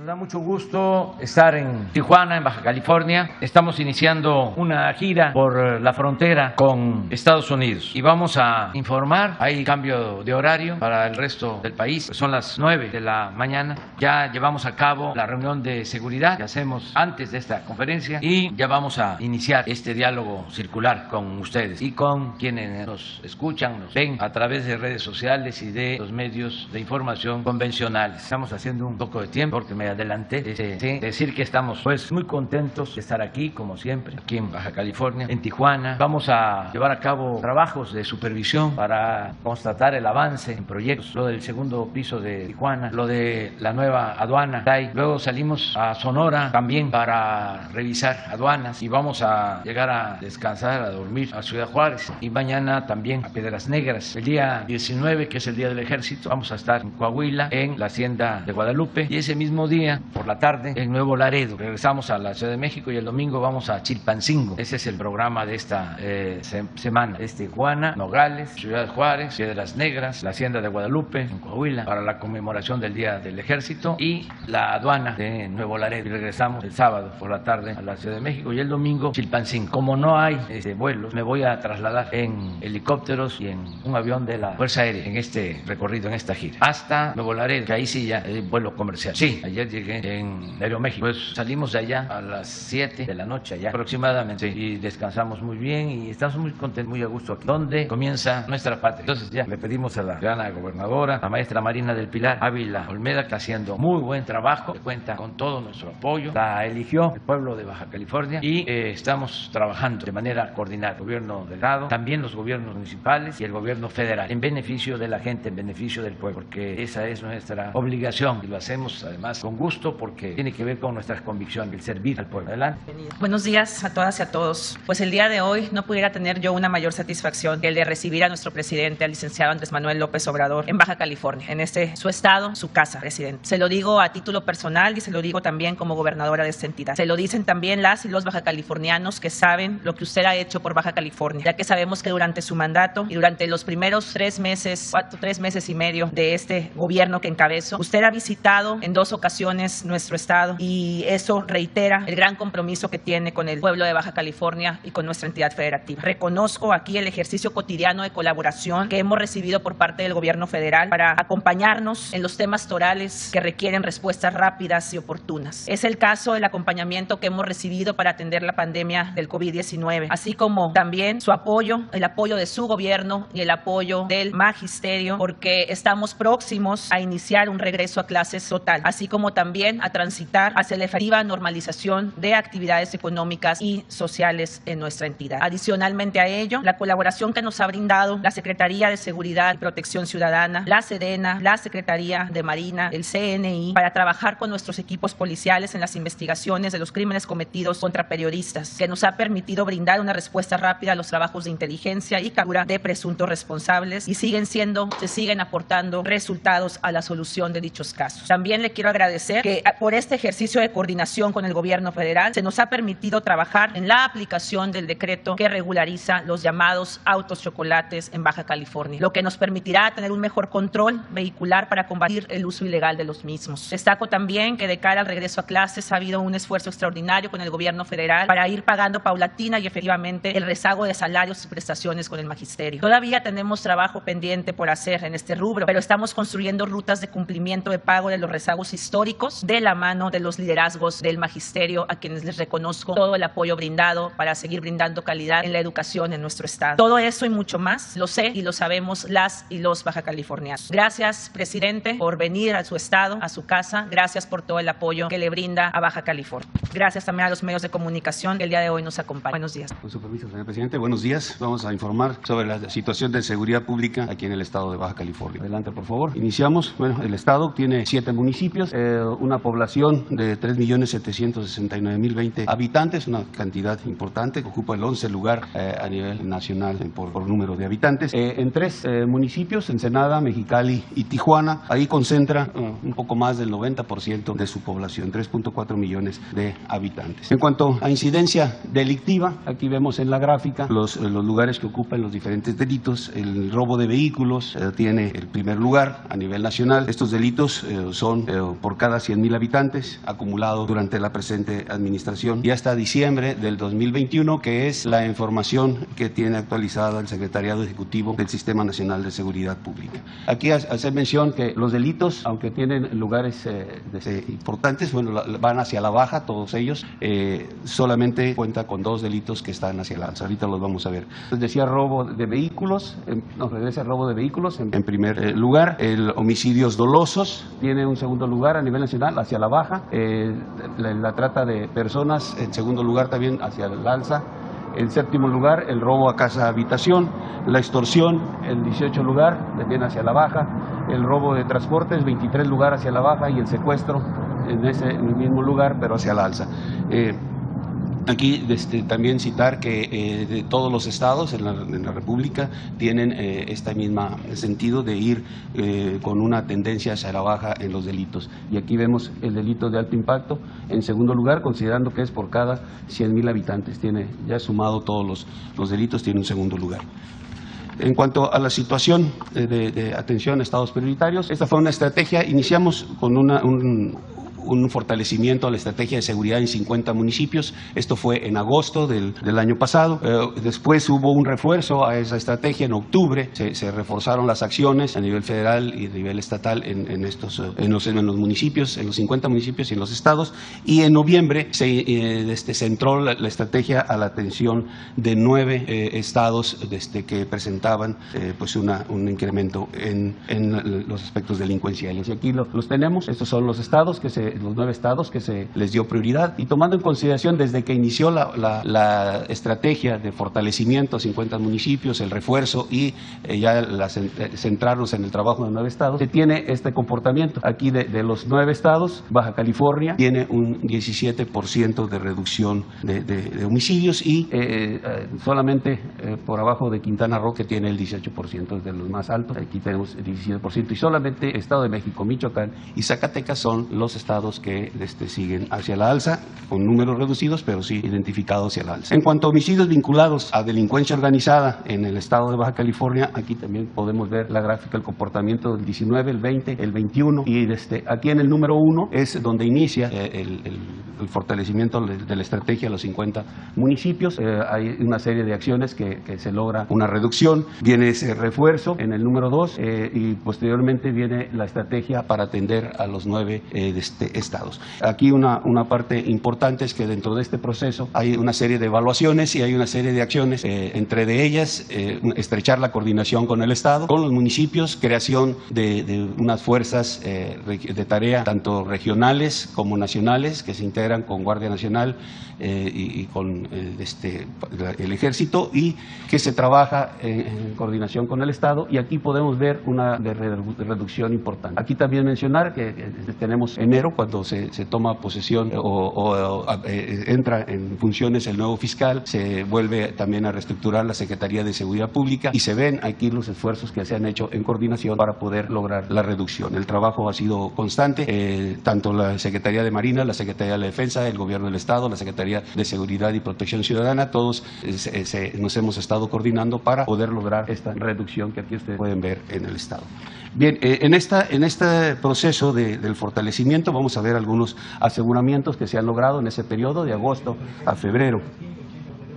Nos da mucho gusto estar en Tijuana, en Baja California. Estamos iniciando una gira por la frontera con Estados Unidos y vamos a informar. Hay cambio de horario para el resto del país. Son las 9 de la mañana. Ya llevamos a cabo la reunión de seguridad que hacemos antes de esta conferencia y ya vamos a iniciar este diálogo circular con ustedes y con quienes nos escuchan, nos ven a través de redes sociales y de los medios de información convencionales. Estamos haciendo un poco de tiempo porque me adelanté. Decir que estamos pues muy contentos de estar aquí, como siempre, aquí en Baja California, en Tijuana. Vamos a llevar a cabo trabajos de supervisión para constatar el avance en proyectos, lo del segundo piso de Tijuana, lo de la nueva aduana. Luego salimos a Sonora también para revisar aduanas y vamos a llegar a descansar, a dormir a Ciudad Juárez y mañana también a Piedras Negras. El día 19, que es el Día del Ejército, vamos a estar en Coahuila, en la Hacienda de Guadalupe, y ese mismo día, por la tarde, en Nuevo Laredo. Regresamos a la Ciudad de México y el domingo vamos a Chilpancingo. Ese es el programa de esta semana. Tijuana, Nogales, Ciudad Juárez, Piedras Negras, la Hacienda de Guadalupe, en Coahuila, para la conmemoración del Día del Ejército, y la aduana de Nuevo Laredo. Y regresamos el sábado por la tarde a la Ciudad de México y el domingo Chilpancingo. Como no hay vuelos, me voy a trasladar en helicópteros y en un avión de la Fuerza Aérea en este recorrido, en esta gira, hasta Nuevo Laredo, que ahí sí ya hay vuelo comercial. Sí, ayer llegué en Aeroméxico. Pues salimos de allá a las 7 de la noche allá aproximadamente y descansamos muy bien y estamos muy contentos, muy a gusto aquí, donde comienza nuestra patria. Entonces ya le pedimos a la gran gobernadora, la maestra Marina del Pilar Ávila Olmeda, que está haciendo muy buen trabajo, que cuenta con todo nuestro apoyo. La eligió el pueblo de Baja California y estamos trabajando de manera coordinada, el gobierno del estado, también los gobiernos municipales y el gobierno federal, en beneficio de la gente, en beneficio del pueblo, porque esa es nuestra obligación y lo hacemos además con gusto porque tiene que ver con nuestras convicciones, el servir al pueblo. Adelante. Buenos días a todas y a todos. Pues el día de hoy no pudiera tener yo una mayor satisfacción que el de recibir a nuestro presidente, al licenciado Andrés Manuel López Obrador, en Baja California, en su estado, su casa, presidente. Se lo digo a título personal y se lo digo también como gobernadora de esta entidad. Se lo dicen también las y los bajacalifornianos que saben lo que usted ha hecho por Baja California, ya que sabemos que durante su mandato y durante los primeros 3 meses y medio de este gobierno que encabezo, usted ha visitado en 2 ocasiones nuestro estado y eso reitera el gran compromiso que tiene con el pueblo de Baja California y con nuestra entidad federativa. Reconozco aquí el ejercicio cotidiano de colaboración que hemos recibido por parte del gobierno federal para acompañarnos en los temas torales que requieren respuestas rápidas y oportunas. Es el caso del acompañamiento que hemos recibido para atender la pandemia del COVID-19, así como también su apoyo, el apoyo de su gobierno y el apoyo del magisterio, porque estamos próximos a iniciar un regreso a clases total, así como también a transitar hacia la efectiva normalización de actividades económicas y sociales en nuestra entidad. Adicionalmente a ello, la colaboración que nos ha brindado la Secretaría de Seguridad y Protección Ciudadana, la Sedena, la Secretaría de Marina, el CNI, para trabajar con nuestros equipos policiales en las investigaciones de los crímenes cometidos contra periodistas, que nos ha permitido brindar una respuesta rápida a los trabajos de inteligencia y captura de presuntos responsables y se siguen aportando resultados a la solución de dichos casos. También le quiero agradecer que por este ejercicio de coordinación con el gobierno federal se nos ha permitido trabajar en la aplicación del decreto que regulariza los llamados autos chocolates en Baja California, lo que nos permitirá tener un mejor control vehicular para combatir el uso ilegal de los mismos. Destaco también que de cara al regreso a clases ha habido un esfuerzo extraordinario con el gobierno federal para ir pagando paulatina y efectivamente el rezago de salarios y prestaciones con el magisterio. Todavía tenemos trabajo pendiente por hacer en este rubro, pero estamos construyendo rutas de cumplimiento de pago de los rezagos históricos de la mano de los liderazgos del magisterio, a quienes les reconozco todo el apoyo brindado para seguir brindando calidad en la educación en nuestro estado. Todo eso y mucho más lo sé y lo sabemos las y los bajacalifornianos. Gracias, presidente, por venir a su estado, a su casa. Gracias por todo el apoyo que le brinda a Baja California. Gracias también a los medios de comunicación que el día de hoy nos acompañan. Buenos días. Con su permiso, señor presidente. Buenos días. Vamos a informar sobre la situación de seguridad pública aquí en el estado de Baja California. Adelante, por favor. Iniciamos. Bueno, el estado tiene 7 municipios, una población de 3.769.020 habitantes, una cantidad importante que ocupa el 11 lugar a nivel nacional por número de habitantes. En 3 municipios, Ensenada, Mexicali y Tijuana, ahí concentra un poco más del 90% de su población, 3.4 millones de habitantes. En cuanto a incidencia delictiva, aquí vemos en la gráfica los lugares que ocupan los diferentes delitos. El robo de vehículos tiene el primer lugar a nivel nacional. Estos delitos son por cada cada 100.000 habitantes acumulado durante la presente administración y hasta diciembre del 2021, que es la información que tiene actualizada el Secretariado Ejecutivo del Sistema Nacional de Seguridad Pública. Aquí hacer mención que los delitos, aunque tienen lugares importantes, bueno, van hacia la baja todos ellos, solamente cuenta con 2 delitos que están hacia la alza. Ahorita los vamos a ver. Les decía robo de vehículos, nos regresa el robo de vehículos en primer lugar. El homicidios dolosos tiene un segundo lugar a nivel nacional hacia la baja. La trata de personas en segundo lugar también hacia el alza. En séptimo lugar, el robo a casa habitación, la extorsión en 18 lugar, viene hacia la baja, el robo de transportes 23 lugar hacia la baja y el secuestro en el mismo lugar pero hacia la alza. Aquí también citar que de todos los estados en la República tienen este mismo sentido de ir con una tendencia hacia la baja en los delitos. Y aquí vemos el delito de alto impacto en segundo lugar, considerando que es por cada 100.000 habitantes. Tiene ya sumado todos los delitos, tiene un segundo lugar. En cuanto a la situación de atención a estados prioritarios, esta fue una estrategia, iniciamos con un fortalecimiento a la estrategia de seguridad en 50 municipios. Esto fue en agosto del año pasado. Después hubo un refuerzo a esa estrategia en octubre. Se reforzaron las acciones a nivel federal y a nivel estatal en los municipios, en los 50 municipios y en los estados. Y en noviembre se centró la estrategia a la atención de 9 estados que presentaban pues un incremento en los aspectos delincuenciales. Y aquí los tenemos. Estos son los estados los 9 estados que se les dio prioridad, y tomando en consideración desde que inició la estrategia de fortalecimiento a 50 municipios, el refuerzo y ya centrarnos en el trabajo de 9 estados, se tiene este comportamiento. Aquí de los 9 estados, Baja California tiene un 17% de reducción de homicidios y solamente por abajo de Quintana Roo, que tiene el 18% de los más altos. Aquí tenemos el 17%, y solamente Estado de México, Michoacán y Zacatecas son los estados que siguen hacia la alza, con números reducidos, pero sí identificados hacia la alza. En cuanto a homicidios vinculados a delincuencia organizada en el estado de Baja California, aquí también podemos ver la gráfica, el comportamiento del 19, el 20, el 21, y aquí en el número 1 es donde inicia el fortalecimiento de la estrategia a los 50 municipios. Hay una serie de acciones que se logra una reducción. Viene ese refuerzo en el número 2 y posteriormente viene la estrategia para atender a los 9 estados. Aquí una parte importante es que dentro de este proceso hay una serie de evaluaciones y hay una serie de acciones, entre de ellas estrechar la coordinación con el estado, con los municipios, creación de unas fuerzas de tarea tanto regionales como nacionales que se integran con Guardia Nacional y con el Ejército, y que se trabaja en coordinación con el estado, y aquí podemos ver una reducción importante. Aquí también mencionar que tenemos enero, cuando se toma posesión o entra en funciones el nuevo fiscal, se vuelve también a reestructurar la Secretaría de Seguridad Pública, y se ven aquí los esfuerzos que se han hecho en coordinación para poder lograr la reducción. El trabajo ha sido constante, tanto la Secretaría de Marina, la Secretaría de la Defensa, el Gobierno del Estado, la Secretaría de Seguridad y Protección Ciudadana, todos nos hemos estado coordinando para poder lograr esta reducción que aquí ustedes pueden ver en el estado. Bien, en este proceso del fortalecimiento vamos a ver algunos aseguramientos que se han logrado en ese periodo de agosto a febrero.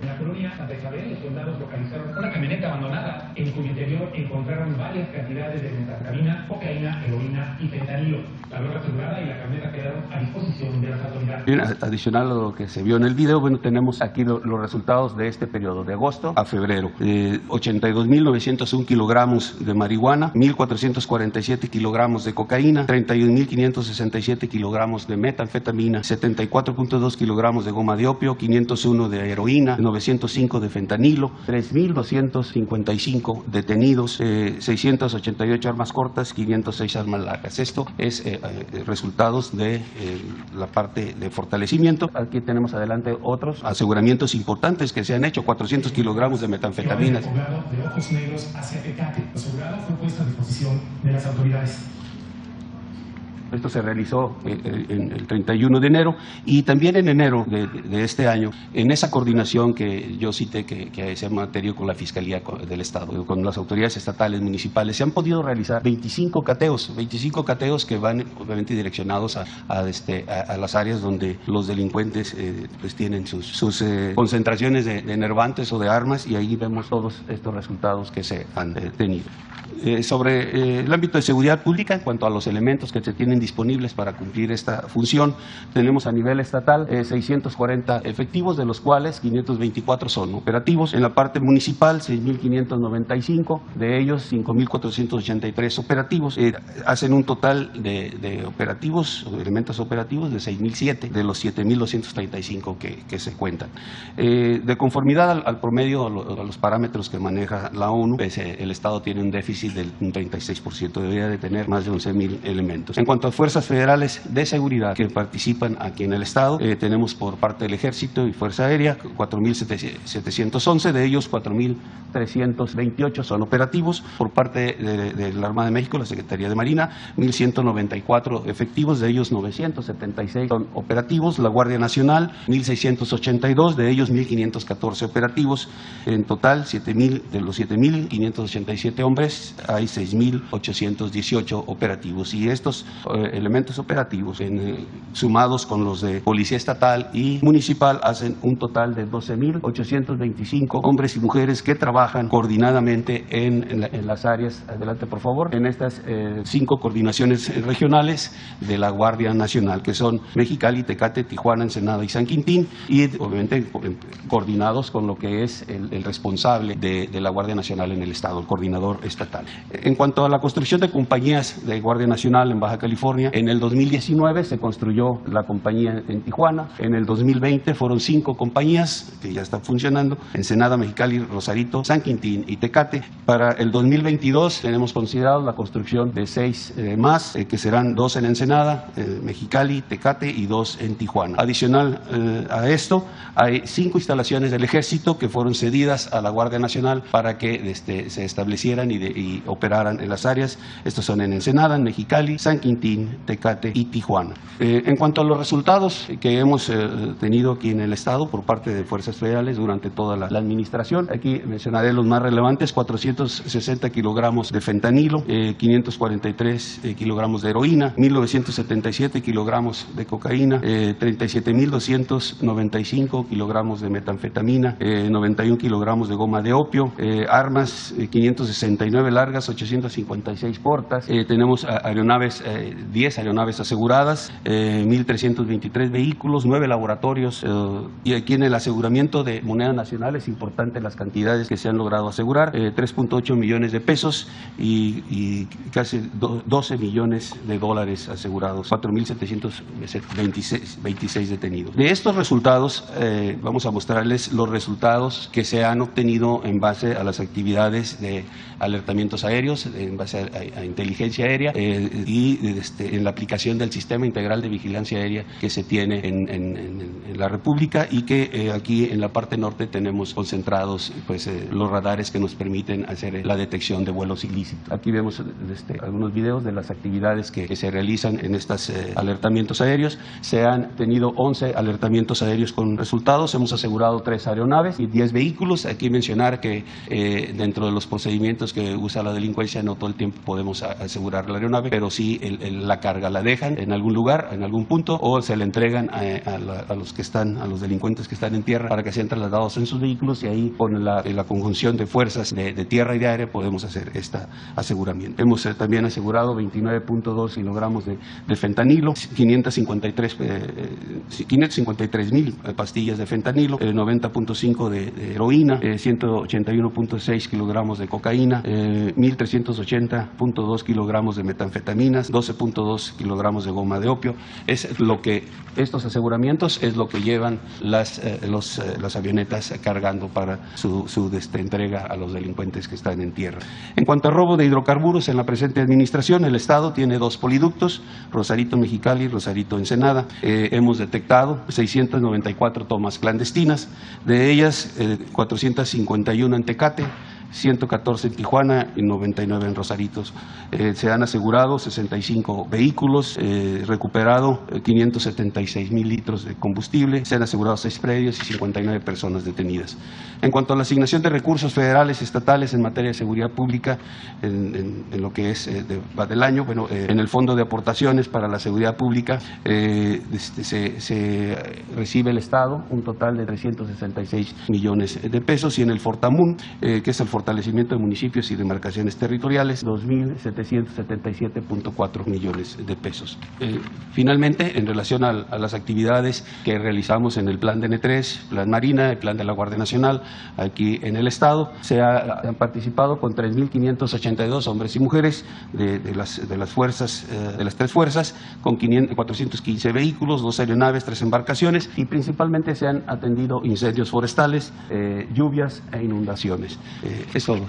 En la colonia Santa Isabel, los soldados localizaron una camioneta abandonada en cuyo interior encontraron varias cantidades de metanfetamina, cocaína, heroína y fentanilo. La droga asegurada y la camioneta quedaron a disposición de las autoridades. Bien, adicional a lo que se vio en el video, bueno, tenemos aquí los resultados de este periodo, de agosto a febrero. 82.901 kilogramos de marihuana, 1.447 kilogramos de cocaína, 31.567 kilogramos de metanfetamina, 74.2 kilogramos de goma de opio, 501 de heroína, 905 de fentanilo, 3.255 detenidos, 688 armas cortas, 506 armas largas. Esto es resultados de la parte de fortalecimiento. Aquí tenemos adelante otros aseguramientos importantes que se han hecho: 400 kilogramos de metanfetaminas. El poblado de Ojos Negros hacia Tecate. Lo asegurado fue puesto a disposición de las autoridades. Esto se realizó en el 31 de enero y también en enero de este año, en esa coordinación que yo cité que se mantuvo con la Fiscalía del Estado, con las autoridades estatales, municipales, se han podido realizar 25 cateos que van obviamente direccionados a las áreas donde los delincuentes pues tienen sus concentraciones de enervantes o de armas, y ahí vemos todos estos resultados que se han tenido. Sobre el ámbito de seguridad pública, en cuanto a los elementos que se tienen disponibles para cumplir esta función, tenemos a nivel estatal 640 efectivos, de los cuales 524 son operativos. En la parte municipal, 6.595, de ellos 5.483 operativos. Hacen un total de operativos, elementos operativos, de 6.007, de los 7.235 que se cuentan. De conformidad al promedio, a los parámetros que maneja la ONU, pues, el Estado tiene un déficit del 36%, debería de tener más de 11.000 elementos. En cuanto a fuerzas federales de seguridad que participan aquí en el Estado, tenemos por parte del Ejército y Fuerza Aérea 4.711, de ellos 4.328 son operativos. Por parte de la Armada de México, la Secretaría de Marina, 1.194 efectivos, de ellos 976 son operativos. La Guardia Nacional, 1.682, de ellos 1.514 operativos. En total, de los 7.587 hombres, hay 6.818 operativos, y estos elementos operativos, sumados con los de Policía Estatal y Municipal, hacen un total de 12.825 hombres y mujeres que trabajan coordinadamente en las áreas, adelante por favor, en estas 5 coordinaciones regionales de la Guardia Nacional, que son Mexicali, Tecate, Tijuana, Ensenada y San Quintín, y obviamente coordinados con lo que es el responsable de la Guardia Nacional en el Estado, el coordinador estatal. En cuanto a la construcción de compañías de Guardia Nacional en Baja California, en el 2019 se construyó la compañía en Tijuana, en el 2020 fueron 5 compañías que ya están funcionando: Ensenada, Mexicali, Rosarito, San Quintín y Tecate. Para el 2022 tenemos considerado la construcción de 6 más, que serán 2 en Ensenada, Mexicali, Tecate y 2 en Tijuana. Adicional a esto, hay 5 instalaciones del Ejército que fueron cedidas a la Guardia Nacional para que se establecieran y operaran en las áreas. Estos son en Ensenada, en Mexicali, San Quintín, Tecate y Tijuana. En cuanto a los resultados que hemos tenido aquí en el Estado por parte de fuerzas federales durante toda la administración, aquí mencionaré los más relevantes: 460 kilogramos de fentanilo, 543 kilogramos de heroína, 1.977 kilogramos de cocaína, 37.295 kilogramos de metanfetamina, 91 kilogramos de goma de opio, armas 569 largas, 856 cortas. Tenemos aeronaves, 10 aeronaves aseguradas, 1.323 vehículos, 9 laboratorios, y aquí en el aseguramiento de moneda nacional es importante las cantidades que se han logrado asegurar: 3.8 millones de pesos y casi 12 millones de dólares asegurados, 4.726 detenidos. De estos resultados, vamos a mostrarles los resultados que se han obtenido en base a las actividades de alertamientos aéreos, en base a inteligencia aérea, y en la aplicación del Sistema Integral de Vigilancia Aérea que se tiene en la República, y que aquí en la parte norte tenemos concentrados pues los radares que nos permiten hacer la detección de vuelos ilícitos. Aquí vemos algunos videos de las actividades que se realizan en estos alertamientos aéreos. Se han tenido 11 alertamientos aéreos con resultados, hemos asegurado 3 aeronaves y 10 vehículos. Aquí mencionar que dentro de los procedimientos que usa la delincuencia, no todo el tiempo podemos asegurar la aeronave, pero sí la carga la dejan en algún lugar, en algún punto, o se la entregan a los delincuentes que están en tierra para que sean trasladados en sus vehículos, y ahí con la conjunción de fuerzas de tierra y de aire podemos hacer este aseguramiento. Hemos también asegurado 29.2 kilogramos de fentanilo, 553,000 pastillas de fentanilo, 90.5 de heroína, 181.6 kilogramos de cocaína, 1.380.2 kilogramos de metanfetaminas, 12.2 kilogramos de goma de opio. Estos aseguramientos es lo que llevan las avionetas cargando para su entrega a los delincuentes que están en tierra. En cuanto a robo de hidrocarburos, en la presente administración el Estado tiene 2 poliductos, Rosarito Mexicali, Rosarito Ensenada. Hemos detectado 694 tomas clandestinas, de ellas 451 en Tecate, 114 en Tijuana y 99 en Rosaritos. Se han asegurado 65 vehículos, recuperado 576,000 litros de combustible, se han asegurado 6 predios y 59 personas detenidas. En cuanto a la asignación de recursos federales, estatales en materia de seguridad pública, en lo que es del año, bueno, en el Fondo de Aportaciones para la Seguridad Pública se recibe el Estado un total de 366 millones de pesos, y en el Fortamun, que es el fortalecimiento de municipios y demarcaciones territoriales, 2.777.4 millones de pesos. Finalmente, en relación a las actividades que realizamos en el Plan DN3, Plan Marina, el Plan de la Guardia Nacional, aquí en el Estado, han participado con 3.582 hombres y mujeres de las fuerzas, de las tres fuerzas, con 415 vehículos, 2 aeronaves, 3 embarcaciones, y principalmente se han atendido incendios forestales, lluvias e inundaciones. Es todo,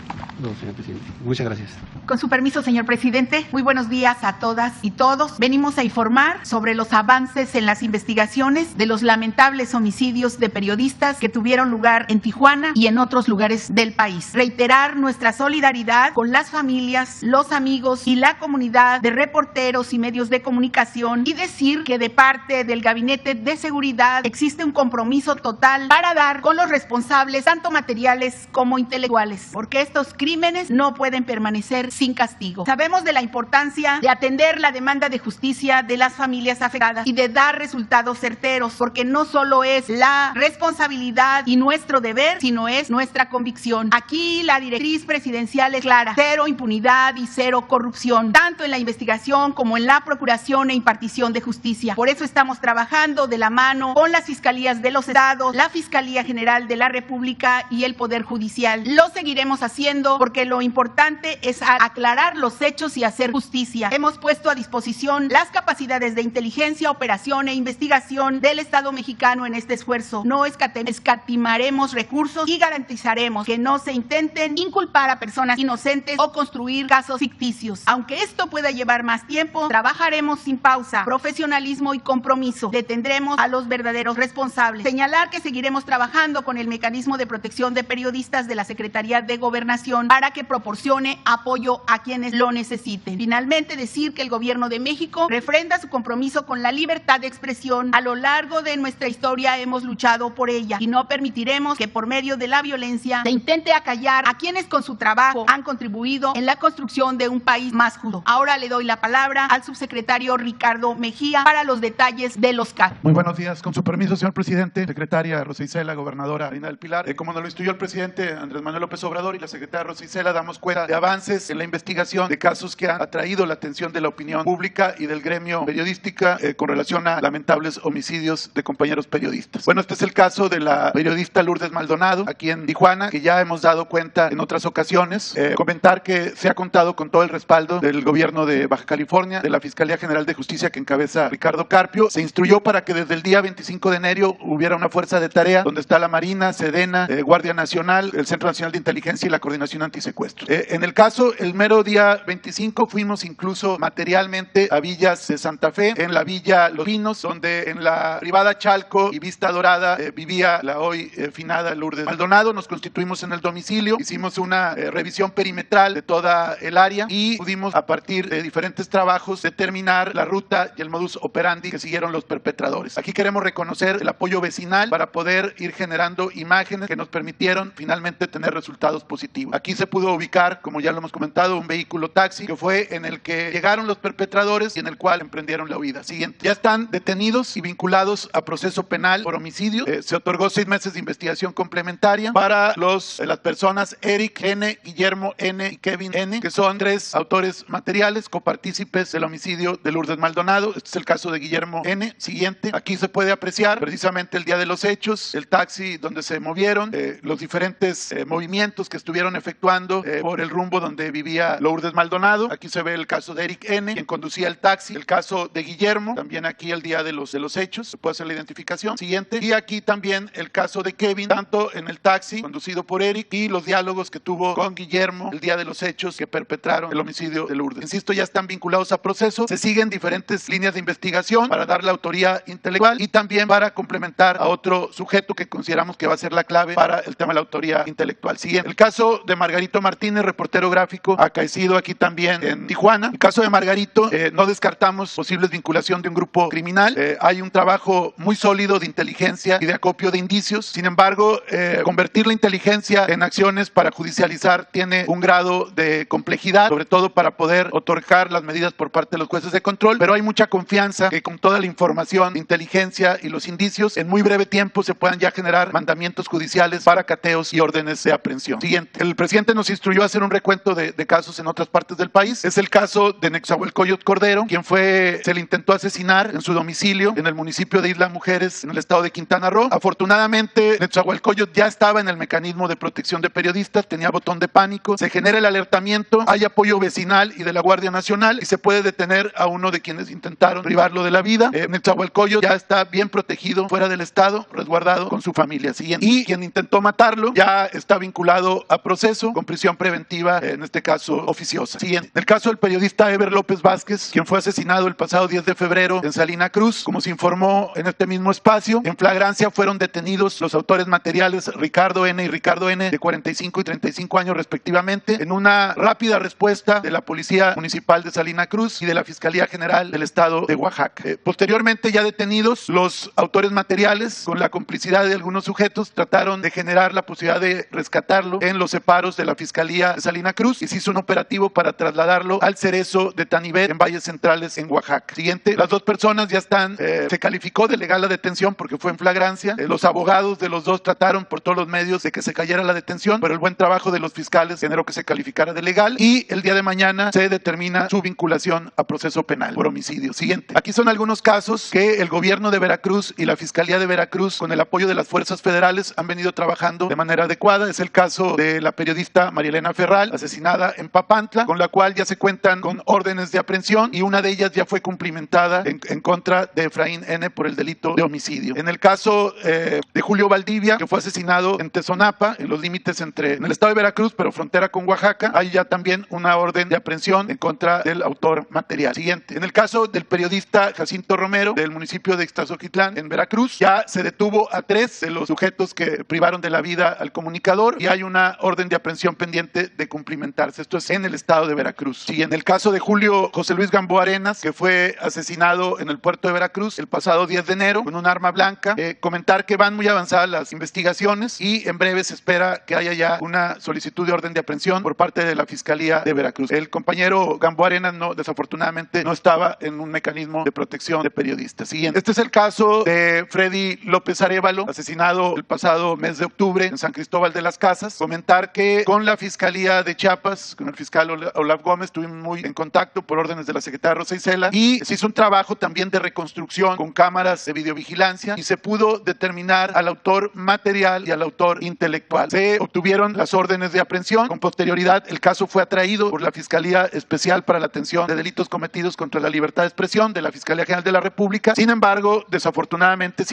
señor presidente. Muchas gracias. Con su permiso, señor presidente, muy buenos días a todas y todos. Venimos a informar sobre los avances en las investigaciones de los lamentables homicidios de periodistas que tuvieron lugar en Tijuana y en otros lugares del país. Reiterar nuestra solidaridad con las familias, los amigos y la comunidad de reporteros y medios de comunicación, y decir que de parte del Gabinete de Seguridad existe un compromiso total para dar con los responsables, tanto materiales como intelectuales, porque estos crímenes no pueden permanecer sin castigo. Sabemos de la importancia de atender la demanda de justicia de las familias afectadas y de dar resultados certeros, porque no solo es la responsabilidad y nuestro deber, sino es nuestra convicción. Aquí la directriz presidencial es clara: cero impunidad y cero corrupción, tanto en la investigación como en la procuración e impartición de justicia. Por eso estamos trabajando de la mano con las fiscalías de los estados, la Fiscalía General de la República y el Poder Judicial. Lo seguiremos haciendo porque lo importante es aclarar los hechos y hacer justicia. Hemos puesto a disposición las capacidades de inteligencia, operación e investigación del Estado mexicano en este esfuerzo. No escatimaremos recursos y garantizaremos que no se intenten inculpar a personas inocentes o construir casos ficticios. Aunque esto pueda llevar más tiempo, trabajaremos sin pausa, profesionalismo y compromiso. Detendremos a los verdaderos responsables. Señalar que seguiremos trabajando con el mecanismo de protección de periodistas de la Secretaría de Gobernación para que proporcione apoyo a quienes lo necesiten. Finalmente, decir que el Gobierno de México refrenda su compromiso con la libertad de expresión. A lo largo de nuestra historia hemos luchado por ella y no permitiremos que por medio de la violencia se intente acallar a quienes con su trabajo han contribuido en la construcción de un país más justo. Ahora le doy la palabra al subsecretario Ricardo Mejía para los detalles de los casos. Muy buenos días. Con su permiso, señor presidente, secretaria Rosa Isela, gobernadora Marina del Pilar. Como nos lo instruyó el presidente Andrés Manuel López Obrador y la secretaria Rosa Isela, damos cuenta de avances en la investigación de casos que han atraído la atención de la opinión pública y del gremio periodística con relación a lamentables homicidios de compañeros periodistas. Bueno, este es el caso de la periodista Lourdes Maldonado, aquí en Tijuana, que ya hemos dado cuenta en otras ocasiones. Comentar que se ha contado con todo el respaldo del gobierno de Baja California, de la Fiscalía General de Justicia que encabeza Ricardo Carpio. Se instruyó para que desde el día 25 de enero hubiera una fuerza de tarea donde está la Marina, Sedena, Guardia Nacional, el Centro Nacional de Inteligencia y la Coordinación Antisecuestro. En el caso, el mero día 25 fuimos incluso materialmente a Villas de Santa Fe, en la Villa Los Pinos, donde en la privada Chalco y Vista Dorada vivía la hoy finada Lourdes Maldonado. Nos constituimos en el domicilio, hicimos una revisión perimetral de toda el área y pudimos, a partir de diferentes trabajos, determinar la ruta y el modus operandi que siguieron los perpetradores. Aquí queremos reconocer el apoyo vecinal para poder ir generando imágenes que nos permitieron finalmente tener resultados positivos. Aquí se pudo ubicar, como ya lo hemos comentado, un vehículo taxi que fue en el que llegaron los perpetradores y en el cual emprendieron la huida. Siguiente. Ya están detenidos y vinculados a proceso penal por homicidio. Se otorgó 6 meses de investigación complementaria para las personas Eric N., Guillermo N. y Kevin N., que son 3 autores materiales, copartícipes del homicidio de Lourdes Maldonado. Este es el caso de Guillermo N. Siguiente. Aquí se puede apreciar precisamente el día de los hechos, el taxi donde se movieron, los diferentes movimientos que estuvieron efectuando por el rumbo donde vivía Lourdes Maldonado. Aquí se ve el caso de Eric N., quien conducía el taxi. El caso de Guillermo, también aquí el día de los hechos, se puede hacer la identificación. Siguiente. Y aquí también el caso de Kevin, tanto en el taxi conducido por Eric y los diálogos que tuvo con Guillermo el día de los hechos que perpetraron el homicidio de Lourdes. Insisto, ya están vinculados a proceso. Se siguen diferentes líneas de investigación para dar la autoría intelectual y también para complementar a otro sujeto que consideramos que va a ser la clave para el tema de la autoría intelectual. Siguiente. El caso de Margarito Martínez, reportero gráfico, acaecido aquí también en Tijuana. El caso de Margarito, no descartamos posibles vinculación de un grupo criminal. Hay un trabajo muy sólido de inteligencia y de acopio de indicios. Sin embargo, convertir la inteligencia en acciones para judicializar tiene un grado de complejidad, sobre todo para poder otorgar las medidas por parte de los jueces de control, pero hay mucha confianza que con toda la información de inteligencia y los indicios, en muy breve tiempo se puedan ya generar mandamientos judiciales para cateos y órdenes de aprehensión. Siguiente. El presidente nos instruyó a hacer un recuento de casos en otras partes del país. Es el caso de Netzahualcóyotl Cordero, quien se le intentó asesinar en su domicilio en el municipio de Isla Mujeres, en el estado de Quintana Roo. Afortunadamente, Netzahualcóyotl ya estaba en el mecanismo de protección de periodistas, tenía botón de pánico, se genera el alertamiento, hay apoyo vecinal y de la Guardia Nacional y se puede detener a uno de quienes intentaron privarlo de la vida. Netzahualcóyotl ya está bien protegido fuera del estado, resguardado con su familia. Siguiente. Y quien intentó matarlo ya está vinculado a proceso con prisión preventiva, en este caso oficiosa. Siguiente. En el caso del periodista Eber López Vázquez, quien fue asesinado el pasado 10 de febrero en Salina Cruz, como se informó en este mismo espacio, en flagrancia fueron detenidos los autores materiales Ricardo N. y Ricardo N. de 45 y 35 años respectivamente, en una rápida respuesta de la Policía Municipal de Salina Cruz y de la Fiscalía General del Estado de Oaxaca. Posteriormente, ya detenidos, los autores materiales, con la complicidad de algunos sujetos, trataron de generar la posibilidad de rescatarlo en los separos de la Fiscalía de Salina Cruz y se hizo un operativo para trasladarlo al Cerezo de Tanibet en Valles Centrales, en Oaxaca. Siguiente. Las dos personas ya están, se calificó de legal la detención porque fue en flagrancia. Los abogados de los dos trataron por todos los medios de que se cayera la detención, pero el buen trabajo de los fiscales generó que se calificara de legal y el día de mañana se determina su vinculación a proceso penal por homicidio. Siguiente. Aquí son algunos casos que el gobierno de Veracruz y la Fiscalía de Veracruz, con el apoyo de las fuerzas federales, han venido trabajando de manera adecuada. Es el caso de la periodista María Elena Ferral, asesinada en Papantla, con la cual ya se cuentan con órdenes de aprehensión y una de ellas ya fue cumplimentada en contra de Efraín N. por el delito de homicidio. En el caso de Julio Valdivia, que fue asesinado en Tezonapa, en los límites en el estado de Veracruz, pero frontera con Oaxaca, hay ya también una orden de aprehensión en contra del autor material. Siguiente. En el caso del periodista Jacinto Romero, del municipio de Ixtazoquitlán, en Veracruz, ya se detuvo a 3 de los sujetos que privaron de la vida al comunicador y hay una orden de aprehensión pendiente de cumplimentarse. Esto es en el estado de Veracruz. Sí, en el caso de Julio José Luis Gamboa Arenas, que fue asesinado en el puerto de Veracruz el pasado 10 de enero con un arma blanca, comentar que van muy avanzadas las investigaciones y en breve se espera que haya ya una solicitud de orden de aprehensión por parte de la Fiscalía de Veracruz. El compañero Gamboa Arenas desafortunadamente no estaba en un mecanismo de protección de periodistas. Siguiente. Este es el caso de Freddy López Arévalo, asesinado el pasado mes de octubre en San Cristóbal de las Casas. Comentar que con la Fiscalía de Chiapas, con el fiscal Olaf Gómez, estuvimos muy en contacto por órdenes de la secretaria Rosa Isela y se hizo un trabajo también de reconstrucción con cámaras de videovigilancia y se pudo determinar al autor material y al autor intelectual. Se obtuvieron las órdenes de aprehensión. Con posterioridad, el caso fue atraído por la Fiscalía Especial para la Atención de Delitos Cometidos contra la Libertad de Expresión de la Fiscalía General de la República. Sin embargo, desafortunadamente,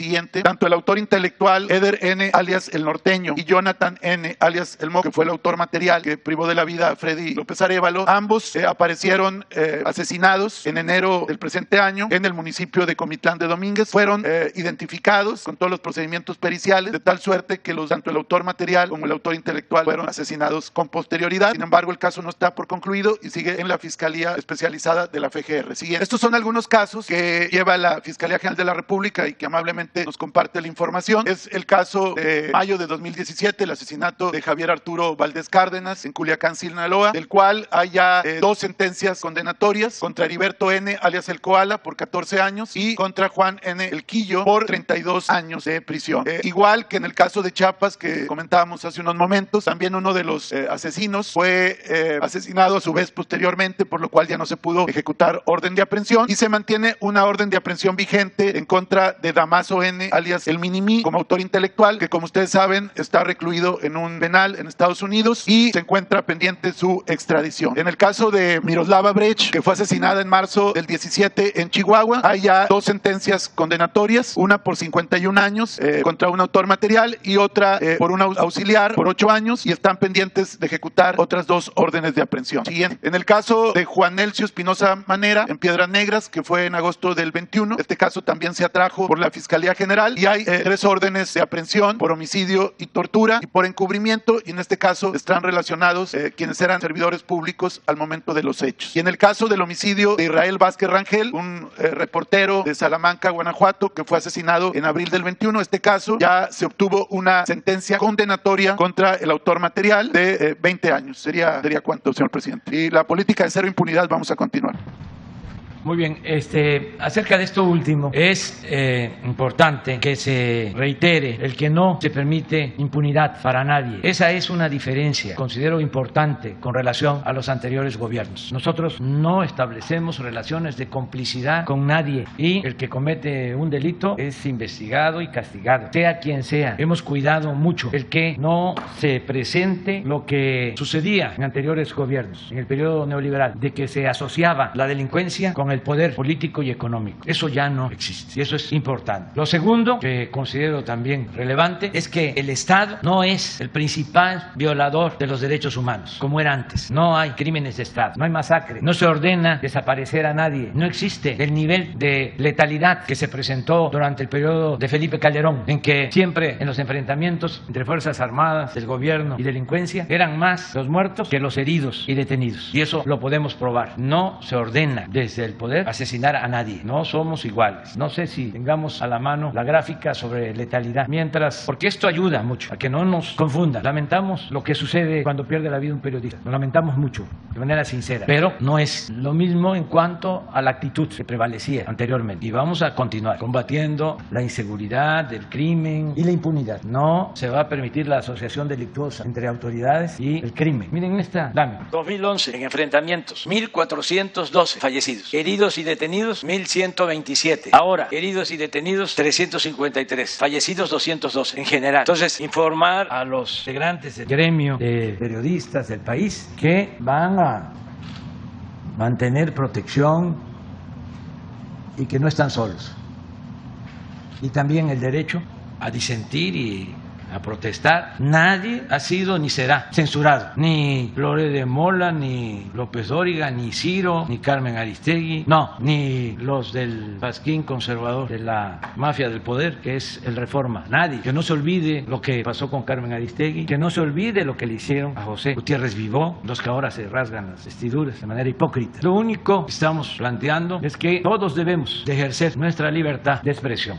tanto el autor intelectual Eder N. alias El Norteño y Jonathan N. alias El Moco, que fue el autor material que privó de la vida a Freddy López Arévalo, ambos aparecieron asesinados en enero del presente año en el municipio de Comitlán de Domínguez. Fueron identificados con todos los procedimientos periciales, de tal suerte que tanto el autor material como el autor intelectual fueron asesinados con posterioridad. Sin embargo, el caso no está por concluido y sigue en la Fiscalía Especializada de la FGR. Estos son algunos casos que lleva la Fiscalía General de la República y que amablemente nos comparte la información. Es el caso de mayo de 2017, el asesinato de Javier Arturo Valdés Cárdenas en Culiacán, Sinaloa, del cual hay ya 2 sentencias condenatorias contra Heriberto N. alias El Koala por 14 años y contra Juan N. El Quillo por 32 años de prisión. Igual que en el caso de Chiapas que comentábamos hace unos momentos, también uno de los asesinos fue asesinado a su vez posteriormente, por lo cual ya no se pudo ejecutar orden de aprehensión y se mantiene una orden de aprehensión vigente en contra de Damaso N. alias El Minimí como autor intelectual, que como ustedes saben está recluido en un penal en Estados Unidos y se encuentra pendiente su extradición. En el caso de Miroslava Brecht, que fue asesinada en marzo del 17 en Chihuahua, hay ya 2 sentencias condenatorias, una por 51 años contra un autor material y otra por un auxiliar por 8 años y están pendientes de ejecutar otras 2 órdenes de aprehensión. Siguiente. En el caso de Juan Nelcio Espinosa Manera en Piedras Negras, que fue en agosto del 21, este caso también se atrajo por la Fiscalía General y hay 3 órdenes de aprehensión por homicidio y tortura y por encubrimiento momento, y en este caso están relacionados quienes eran servidores públicos al momento de los hechos. Y en el caso del homicidio de Israel Vázquez Rangel, un reportero de Salamanca, Guanajuato, que fue asesinado en abril del 21, este caso ya se obtuvo una sentencia condenatoria contra el autor material de 20 años. ¿Sería cuánto, señor presidente? Y la política de cero impunidad vamos a continuar. Muy bien, acerca de esto último, es importante que se reitere el que no se permite impunidad para nadie. Esa es una diferencia, considero importante, con relación a los anteriores gobiernos. Nosotros no establecemos relaciones de complicidad con nadie y el que comete un delito es investigado y castigado, sea quien sea. Hemos cuidado mucho el que no se presente lo que sucedía en anteriores gobiernos, en el periodo neoliberal, de que se asociaba la delincuencia con el poder político y económico. Eso ya no existe y eso es importante. Lo segundo, que considero también relevante, es que el Estado no es el principal violador de los derechos humanos, como era antes. No hay crímenes de Estado, no hay masacre, no se ordena desaparecer a nadie, no existe el nivel de letalidad que se presentó durante el periodo de Felipe Calderón, en que siempre en los enfrentamientos entre Fuerzas Armadas, del gobierno y delincuencia, eran más los muertos que los heridos y detenidos. Y eso lo podemos probar. No se ordena desde el poder asesinar a nadie. No somos iguales. No sé si tengamos a la mano la gráfica sobre letalidad. Porque esto ayuda mucho a que no nos confunda. Lamentamos lo que sucede cuando pierde la vida un periodista. Lo lamentamos mucho, de manera sincera. Pero no es lo mismo en cuanto a la actitud que prevalecía anteriormente. Y vamos a continuar combatiendo la inseguridad, el crimen y la impunidad. No se va a permitir la asociación delictuosa entre autoridades y el crimen. Miren esta lámina. 2011 en enfrentamientos, 1.412 fallecidos. Heridos y detenidos, 1.127. Ahora, heridos y detenidos, 353. Fallecidos, 212 en general. Entonces, informar a los integrantes del gremio de periodistas del país que van a mantener protección y que no están solos. Y también el derecho a disentir y a protestar. Nadie ha sido ni será censurado, ni Lore de Mola, ni López Dóriga, ni Ciro, ni Carmen Aristegui, no, ni los del pasquín conservador de la mafia del poder, que es el Reforma. Nadie. Que no se olvide lo que pasó con Carmen Aristegui, que no se olvide lo que le hicieron a José Gutiérrez Vivó, los que ahora se rasgan las vestiduras de manera hipócrita. Lo único que estamos planteando es que todos debemos de ejercer nuestra libertad de expresión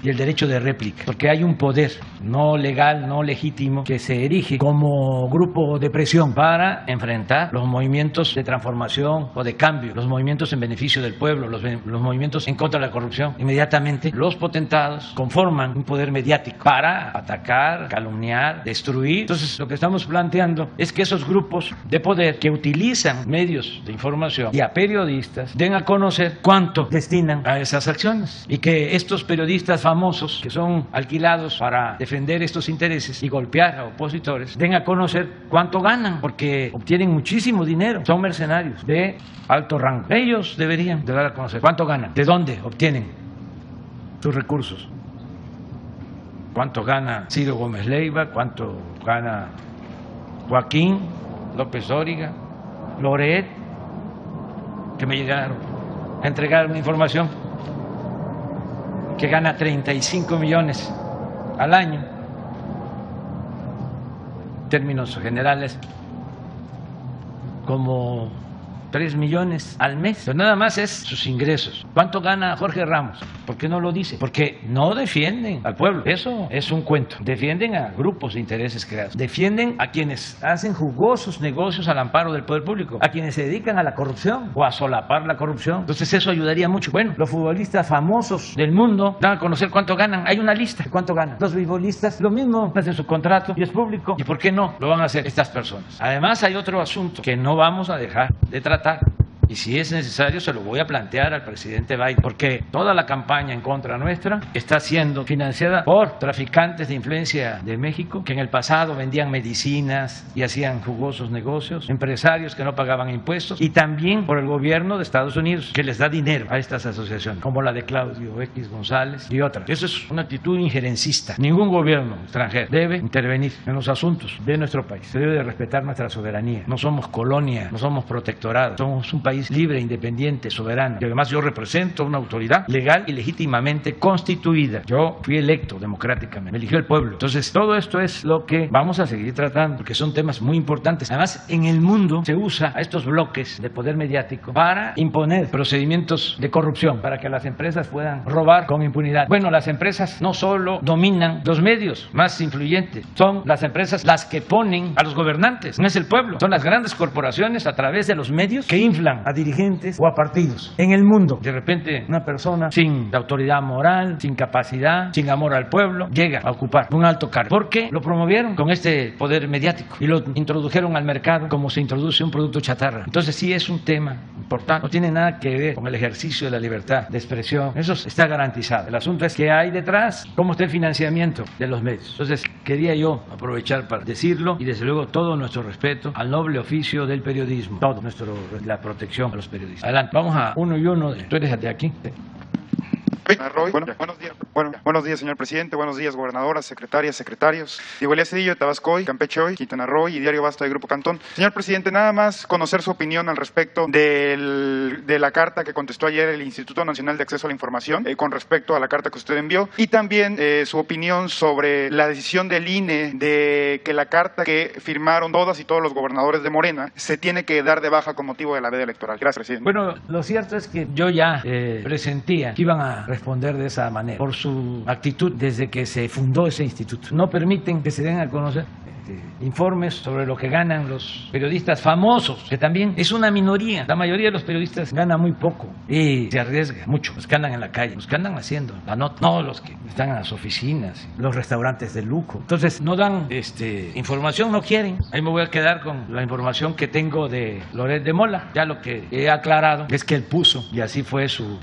y el derecho de réplica, porque hay un poder no legal, no legítimo, que se erige como grupo de presión para enfrentar los movimientos de transformación o de cambio, los movimientos en beneficio del pueblo, los movimientos en contra de la corrupción. Inmediatamente los potentados conforman un poder mediático para atacar, calumniar, destruir. Entonces lo que estamos planteando es que esos grupos de poder que utilizan medios de información y a periodistas den a conocer cuánto destinan a esas acciones y que estos periodistas famosos que son alquilados para defender estos intereses y golpear a opositores den a conocer cuánto ganan, porque obtienen muchísimo dinero, son mercenarios de alto rango. Ellos deberían de dar a conocer cuánto ganan, de dónde obtienen sus recursos, cuánto gana Ciro Gómez Leiva, cuánto gana Joaquín López Dóriga, Loret, que me llegaron a entregar una información que gana 35 millones al año. En términos generales, como 3 millones al mes. Pero nada más es sus ingresos. ¿Cuánto gana Jorge Ramos? ¿Por qué no lo dice? Porque no defienden al pueblo. Eso es un cuento. Defienden a grupos de intereses creados. Defienden a quienes hacen jugosos negocios al amparo del poder público, a quienes se dedican a la corrupción o a solapar la corrupción. Entonces eso ayudaría mucho. Bueno, los futbolistas famosos del mundo dan a conocer cuánto ganan. Hay una lista de cuánto ganan. Los futbolistas, lo mismo, hacen su contrato y es público. ¿Y por qué no lo van a hacer estas personas? Además hay otro asunto que no vamos a dejar de tratar. Y si es necesario se lo voy a plantear al presidente Biden, porque toda la campaña en contra nuestra está siendo financiada por traficantes de influencia de México, que en el pasado vendían medicinas y hacían jugosos negocios, empresarios que no pagaban impuestos, y también por el gobierno de Estados Unidos, que les da dinero a estas asociaciones, como la de Claudio X González y otras. Eso es una actitud injerencista. Ningún gobierno extranjero debe intervenir en los asuntos de nuestro país. Se debe de respetar nuestra soberanía. No somos colonia, no somos protectorado, somos un país país libre, independiente, soberano. Y además yo represento una autoridad legal y legítimamente constituida. Yo fui electo democráticamente, me eligió el pueblo. Entonces todo esto es lo que vamos a seguir tratando, porque son temas muy importantes. Además, en el mundo se usa a estos bloques de poder mediático para imponer procedimientos de corrupción, para que las empresas puedan robar con impunidad. Bueno, las empresas no solo dominan los medios más influyentes, son las empresas las que ponen a los gobernantes, no es el pueblo, son las grandes corporaciones a través de los medios que inflan a dirigentes o a partidos. En el mundo, de repente, una persona sin autoridad moral, sin capacidad, sin amor al pueblo, llega a ocupar un alto cargo, porque lo promovieron con este poder mediático y lo introdujeron al mercado como se introduce un producto chatarra. Entonces sí es un tema importante, no tiene nada que ver con el ejercicio de la libertad de expresión, eso está garantizado. El asunto es qué hay detrás, cómo está el financiamiento de los medios. Entonces quería yo aprovechar para decirlo y desde luego todo nuestro respeto al noble oficio del periodismo, todo la protección a los periodistas. Adelante, vamos a uno y uno. ¿Tú eres de aquí? Buenos días, señor presidente. Buenos días, gobernadoras, secretarias, secretarios. Diego Elías Cedillo de Tabasco Hoy, Campeche Hoy, Quintana Roo y Diario Basta de Grupo Cantón. Señor presidente, nada más conocer su opinión al respecto de la carta que contestó ayer el Instituto Nacional de Acceso a la Información con respecto a la carta que usted envió y también su opinión sobre la decisión del INE de que la carta que firmaron todas y todos los gobernadores de Morena se tiene que dar de baja con motivo de la veda electoral. Gracias, presidente. Bueno, lo cierto es que yo ya presentía que iban a responder de esa manera por su actitud desde que se fundó ese instituto. No permiten que se den a conocer informes sobre lo que ganan los periodistas famosos, que también es una minoría. La mayoría de los periodistas gana muy poco y se arriesga mucho. Los que andan en la calle, los que andan haciendo la nota, no los que están en las oficinas, los restaurantes de lujo. Entonces no dan información, no quieren. Ahí me voy a quedar con la información que tengo de Loret de Mola. Ya lo que he aclarado es que él puso, y así fue su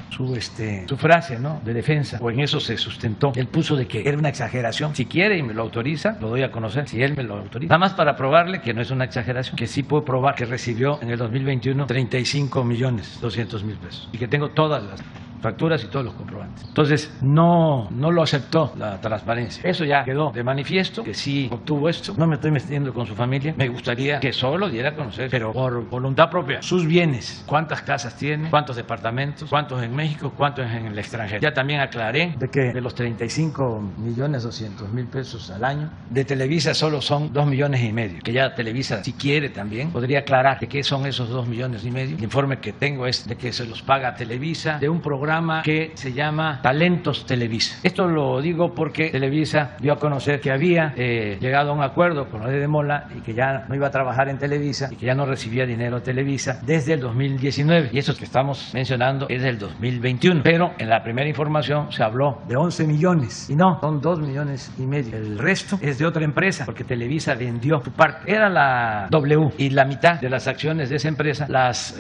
frase, ¿no?, de defensa, o en eso se sustentó. Él puso de que era una exageración. Si quiere y me lo autoriza, lo doy a conocer. Si él me lo autoriza. Nada más para probarle que no es una exageración, que sí puedo probar que recibió en el 2021 35.200.000 pesos y que tengo todas las facturas y todos los comprobantes. Entonces no lo aceptó la transparencia. Eso ya quedó de manifiesto, que sí obtuvo esto. No me estoy metiendo con su familia. Me gustaría que solo diera a conocer, pero por voluntad propia, sus bienes. Cuántas casas tiene, cuántos departamentos, cuántos en México, cuántos en el extranjero. Ya también aclaré de que de los 35.200.000 pesos al año, de Televisa solo son 2,5 millones. Que ya Televisa, si quiere también, podría aclarar de qué son esos 2,5 millones. El informe que tengo es de que se los paga Televisa de un programa que se llama Talentos Televisa. Esto lo digo porque Televisa dio a conocer que había llegado a un acuerdo con Loret de Mola y que ya no iba a trabajar en Televisa y que ya no recibía dinero de Televisa desde el 2019. Y eso que estamos mencionando es del 2021. Pero en la primera información se habló de 11 millones y no, son 2,5 millones. El resto es de otra empresa porque Televisa vendió su parte. Era la W y la mitad de las acciones de esa empresa las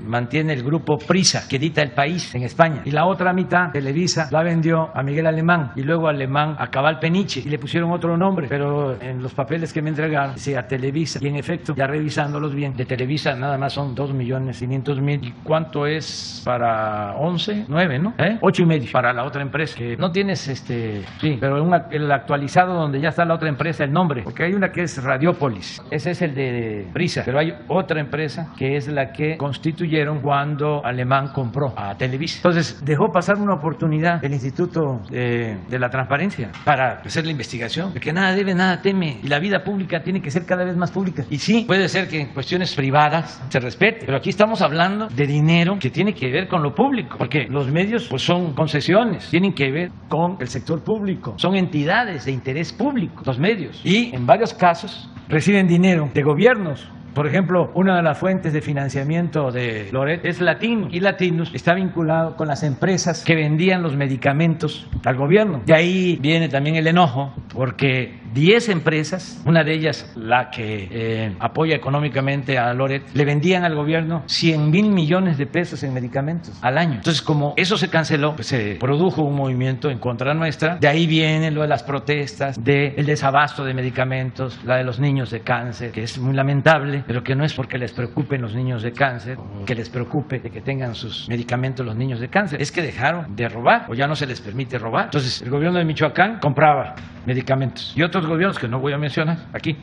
mantiene el grupo Prisa, que edita El País en España. Y la otra mitad, Televisa, la vendió a Miguel Alemán y luego Alemán a Cabal Peniche y le pusieron otro nombre, pero en los papeles que me entregaron decía Televisa y en efecto, ya revisándolos bien, de Televisa nada más son 2,5 ¿Y cuánto es para 11? 9, ¿no? 8,5 para la otra empresa, que no tienes sí, pero el actualizado donde ya está la otra empresa, el nombre, porque hay una que es Radiopolis, ese es el de Prisa, pero hay otra empresa que es la que constituyeron cuando Alemán compró a Televisa. Entonces dejó pasar una oportunidad el Instituto de la Transparencia para hacer la investigación, de que nada debe, nada teme, y la vida pública tiene que ser cada vez más pública. Y sí, puede ser que en cuestiones privadas se respete, pero aquí estamos hablando de dinero que tiene que ver con lo público, porque los medios pues son concesiones, tienen que ver con el sector público, son entidades de interés público, los medios, y en varios casos reciben dinero de gobiernos. Por ejemplo, una de las fuentes de financiamiento de Loret es Latinus, y Latinus está vinculado con las empresas que vendían los medicamentos al gobierno. De ahí viene también el enojo, porque 10 empresas, una de ellas la que apoya económicamente a Loret, le vendían al gobierno 100,000 millones de pesos en medicamentos al año. Entonces, como eso se canceló, pues se produjo un movimiento en contra nuestra. De ahí viene lo de las protestas, del desabasto de medicamentos, la de los niños de cáncer, que es muy lamentable, pero que no es porque les preocupen los niños de cáncer, que les preocupe de que tengan sus medicamentos los niños de cáncer, es que dejaron de robar o ya no se les permite robar. Entonces, el gobierno de Michoacán compraba medicamentos y otros gobiernos que no voy a mencionar aquí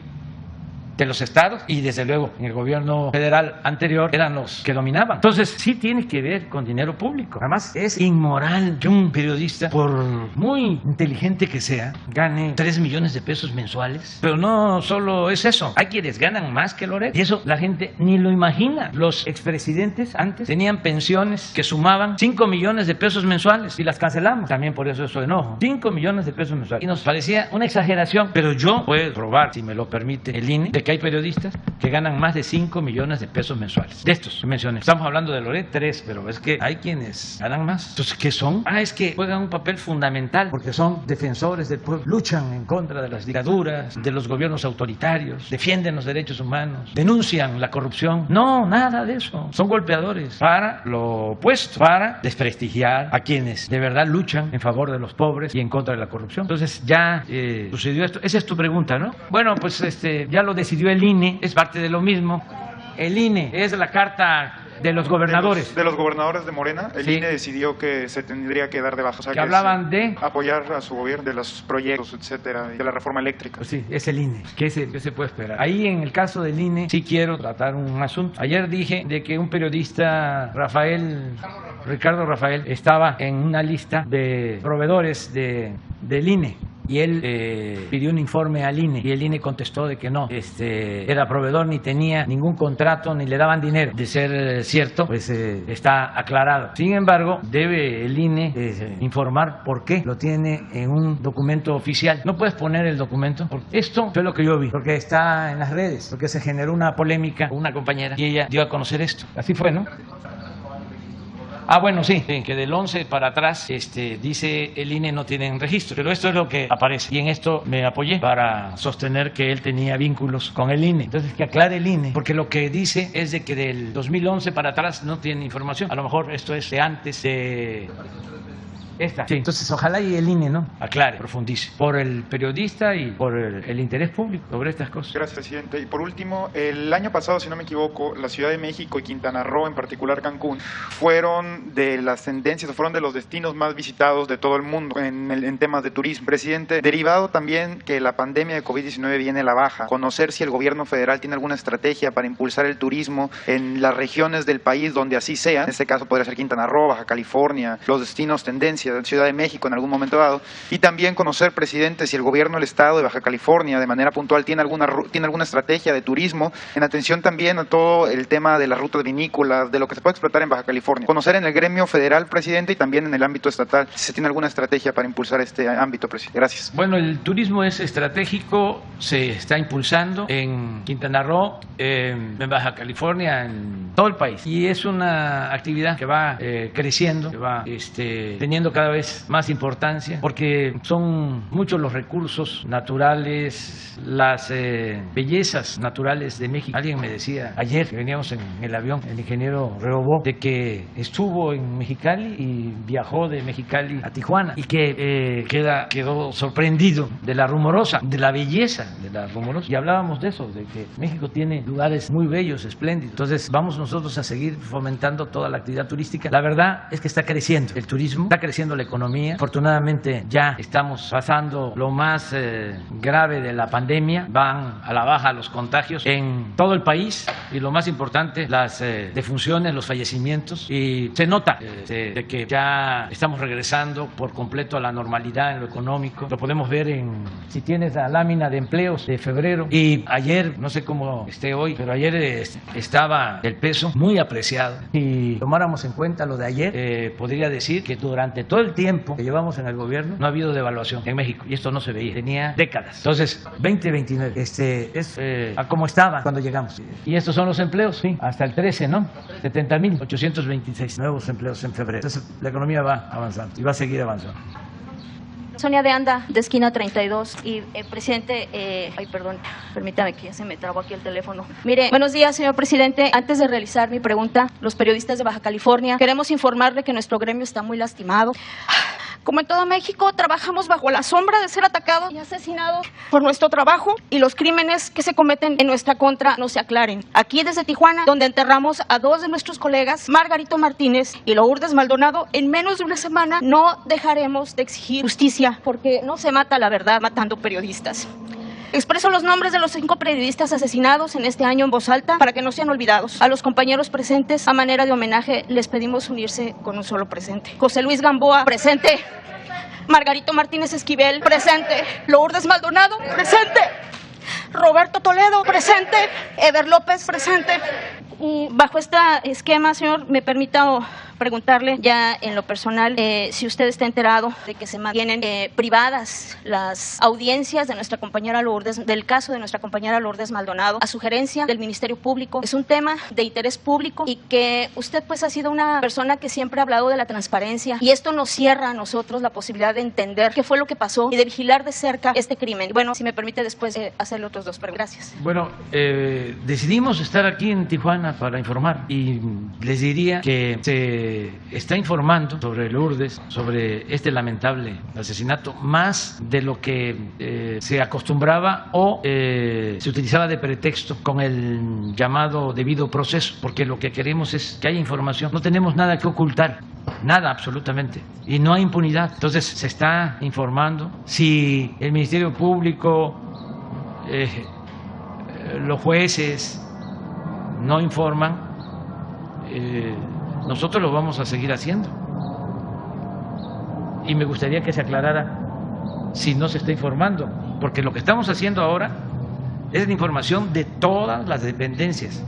de los estados y desde luego en el gobierno federal anterior eran los que dominaban. Entonces sí tiene que ver con dinero público. Además es inmoral que un periodista, por muy inteligente que sea, gane 3 millones de pesos mensuales. Pero no solo es eso, hay quienes ganan más que Loret y eso la gente ni lo imagina. Los expresidentes antes tenían pensiones que sumaban 5 millones de pesos mensuales y las cancelamos. También por eso enojo. 5 millones de pesos mensuales. Y nos parecía una exageración, pero yo puedo probar, si me lo permite el INE, de que hay periodistas que ganan más de 5 millones de pesos mensuales. De estos que mencioné. Estamos hablando de Loret, 3, pero es que hay quienes ganan más. Entonces, ¿qué son? Es que juegan un papel fundamental porque son defensores del pueblo, luchan en contra de las dictaduras, de los gobiernos autoritarios, defienden los derechos humanos, denuncian la corrupción. No, nada de eso. Son golpeadores para lo opuesto, para desprestigiar a quienes de verdad luchan en favor de los pobres y en contra de la corrupción. Entonces ya sucedió esto. Esa es tu pregunta, ¿no? Bueno, pues ya lo decidió el INE, es parte de lo mismo. El INE es la carta de los gobernadores. De los gobernadores de Morena, el sí. INE decidió que se tendría que dar de baja. O sea, que hablaban de apoyar a su gobierno, de los proyectos, etcétera, y de la reforma electrica. Pues sí, es el INE. ¿Qué se puede esperar? Ahí en el caso del INE sí quiero tratar un asunto. Ayer dije de que un periodista, Ricardo Rafael, estaba en una lista de proveedores del INE. Y él pidió un informe al INE y el INE contestó de que no, era proveedor, ni tenía ningún contrato, ni le daban dinero. De ser cierto, pues está aclarado. Sin embargo, debe el INE informar por qué lo tiene en un documento oficial. No puedes poner el documento, porque esto fue lo que yo vi, porque está en las redes, porque se generó una polémica con una compañera y ella dio a conocer esto. Así fue, ¿no? Bueno, sí, que del 11 para atrás, dice el INE no tienen registro, pero esto es lo que aparece y en esto me apoyé para sostener que él tenía vínculos con el INE. Entonces que aclare el INE, porque lo que dice es de que del 2011 para atrás no tiene información. A lo mejor esto es de antes de esta. Sí. Entonces ojalá y el INE aclare, profundice por el periodista y por el interés público sobre estas cosas. Gracias, presidente. Y por último, el año pasado, si no me equivoco, la Ciudad de México y Quintana Roo, en particular Cancún, fueron de las tendencias, fueron de los destinos más visitados de todo el mundo en temas de turismo. Presidente, derivado también que la pandemia de COVID-19 viene a la baja, conocer si el gobierno federal tiene alguna estrategia para impulsar el turismo en las regiones del país donde así sea. En este caso podría ser Quintana Roo, Baja California, los destinos tendencia de Ciudad de México en algún momento dado, y también conocer, presidente, si el gobierno del estado de Baja California de manera puntual tiene alguna estrategia de turismo en atención también a todo el tema de las rutas vinícolas, de lo que se puede explotar en Baja California. Conocer en el gremio federal, presidente, y también en el ámbito estatal, si se tiene alguna estrategia para impulsar este ámbito, presidente. Gracias. Bueno, el turismo es estratégico, se está impulsando en Quintana Roo, en Baja California, en todo el país, y es una actividad que va creciendo, que va teniendo cada vez más importancia, porque son muchos los recursos naturales, las bellezas naturales de México. Alguien me decía ayer que veníamos en el avión, el ingeniero Reobó, de que estuvo en Mexicali y viajó de Mexicali a Tijuana y que quedó sorprendido de la Rumorosa, de la belleza de la Rumorosa. Y hablábamos de eso, de que México tiene lugares muy bellos, espléndidos. Entonces vamos nosotros a seguir fomentando toda la actividad turística. La verdad es que está creciendo el turismo, está creciendo la economía. Afortunadamente ya estamos pasando lo más grave de la pandemia, van a la baja los contagios en todo el país y lo más importante, las defunciones, los fallecimientos, y se nota de que ya estamos regresando por completo a la normalidad en lo económico. Lo podemos ver si tienes la lámina de empleos de febrero, y ayer, no sé cómo esté hoy, pero ayer estaba el peso muy apreciado. Si tomáramos en cuenta lo de ayer, podría decir que durante todo el tiempo que llevamos en el gobierno no ha habido devaluación en México, y esto no se veía, tenía décadas. Entonces 2029 es a como estaba cuando llegamos, y estos son los empleos, sí, hasta el 13, ¿no? 70,826 nuevos empleos en febrero. Entonces la economía va avanzando y va a seguir avanzando. Sonia de Anda, de esquina 32. Y, presidente, perdón, permítame que ya se me trabó aquí el teléfono. Mire, buenos días, señor presidente. Antes de realizar mi pregunta, los periodistas de Baja California queremos informarle que nuestro gremio está muy lastimado. Como en todo México, trabajamos bajo la sombra de ser atacados y asesinados por nuestro trabajo, y los crímenes que se cometen en nuestra contra no se aclaren. Aquí desde Tijuana, donde enterramos a 2 de nuestros colegas, Margarito Martínez y Lourdes Maldonado, en menos de una semana no dejaremos de exigir justicia, porque no se mata la verdad matando periodistas. Expreso los nombres de los 5 periodistas asesinados en este año en voz alta para que no sean olvidados. A los compañeros presentes, a manera de homenaje, les pedimos unirse con un solo presente. José Luis Gamboa, presente. Margarito Martínez Esquivel, presente. Lourdes Maldonado, presente. Roberto Toledo, presente. Eder López, presente. Y bajo este esquema, señor, me permita preguntarle ya en lo personal si usted está enterado de que se mantienen privadas las audiencias de nuestra compañera Lourdes, del caso de nuestra compañera Lourdes Maldonado, a sugerencia del Ministerio Público. Es un tema de interés público y que usted pues ha sido una persona que siempre ha hablado de la transparencia, y esto nos cierra a nosotros la posibilidad de entender qué fue lo que pasó y de vigilar de cerca este crimen. Bueno, si me permite después hacerle otros 2 preguntas. Gracias. Bueno, decidimos estar aquí en Tijuana para informar, y les diría que se está informando sobre Lourdes, sobre este lamentable asesinato, más de lo que se acostumbraba o se utilizaba de pretexto con el llamado debido proceso, porque lo que queremos es que haya información. No tenemos nada que ocultar, nada absolutamente, y no hay impunidad. Entonces se está informando. Si el Ministerio Público, los jueces no informan, nosotros lo vamos a seguir haciendo. Y me gustaría que se aclarara si no se está informando, porque lo que estamos haciendo ahora es la información de todas las dependencias,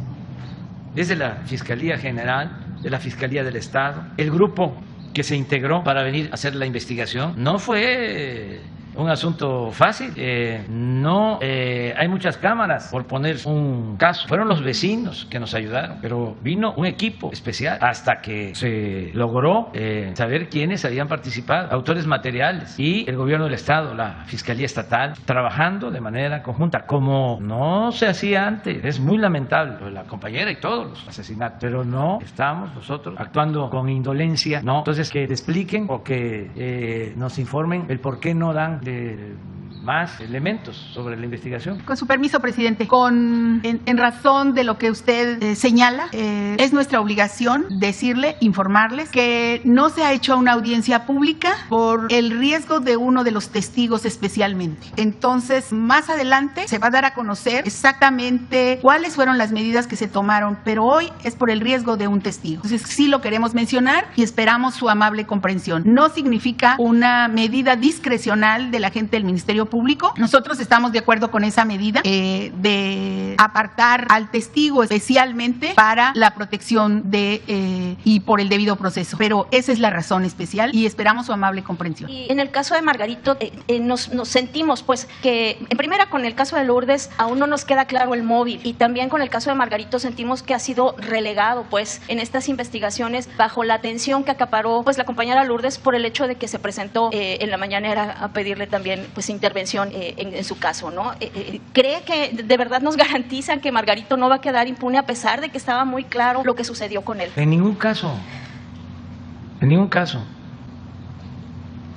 desde la Fiscalía General, de la Fiscalía del Estado. El grupo que se integró para venir a hacer la investigación no fue un asunto fácil. Hay muchas cámaras, por poner un caso. Fueron los vecinos que nos ayudaron, pero vino un equipo especial hasta que se logró saber quiénes habían participado, autores materiales, y el gobierno del Estado, la Fiscalía Estatal, trabajando de manera conjunta, como no se hacía antes. Es muy lamentable la compañera y todos los asesinatos, pero no estamos nosotros actuando con indolencia, no. Entonces, que te expliquen o que nos informen el por qué no dan más elementos sobre la investigación. Con su permiso, presidente, en razón de lo que usted señala, es nuestra obligación decirle, informarles que no se ha hecho una audiencia pública por el riesgo de uno de los testigos especialmente. Entonces, más adelante se va a dar a conocer exactamente cuáles fueron las medidas que se tomaron, pero hoy es por el riesgo de un testigo. Entonces, sí lo queremos mencionar y esperamos su amable comprensión. No significa una medida discrecional de la gente del Ministerio Público. Nosotros estamos de acuerdo con esa medida de apartar al testigo especialmente para la protección y por el debido proceso. Pero esa es la razón especial y esperamos su amable comprensión. Y en el caso de Margarito, nos sentimos pues que, en primera, con el caso de Lourdes aún no nos queda claro el móvil, y también con el caso de Margarito sentimos que ha sido relegado pues en estas investigaciones bajo la atención que acaparó pues la compañera Lourdes por el hecho de que se presentó en la mañanera a pedirle también pues intervención en su caso, ¿no? ¿Cree que de verdad nos garantizan que Margarito no va a quedar impune a pesar de que estaba muy claro lo que sucedió con él? En ningún caso, en ningún caso.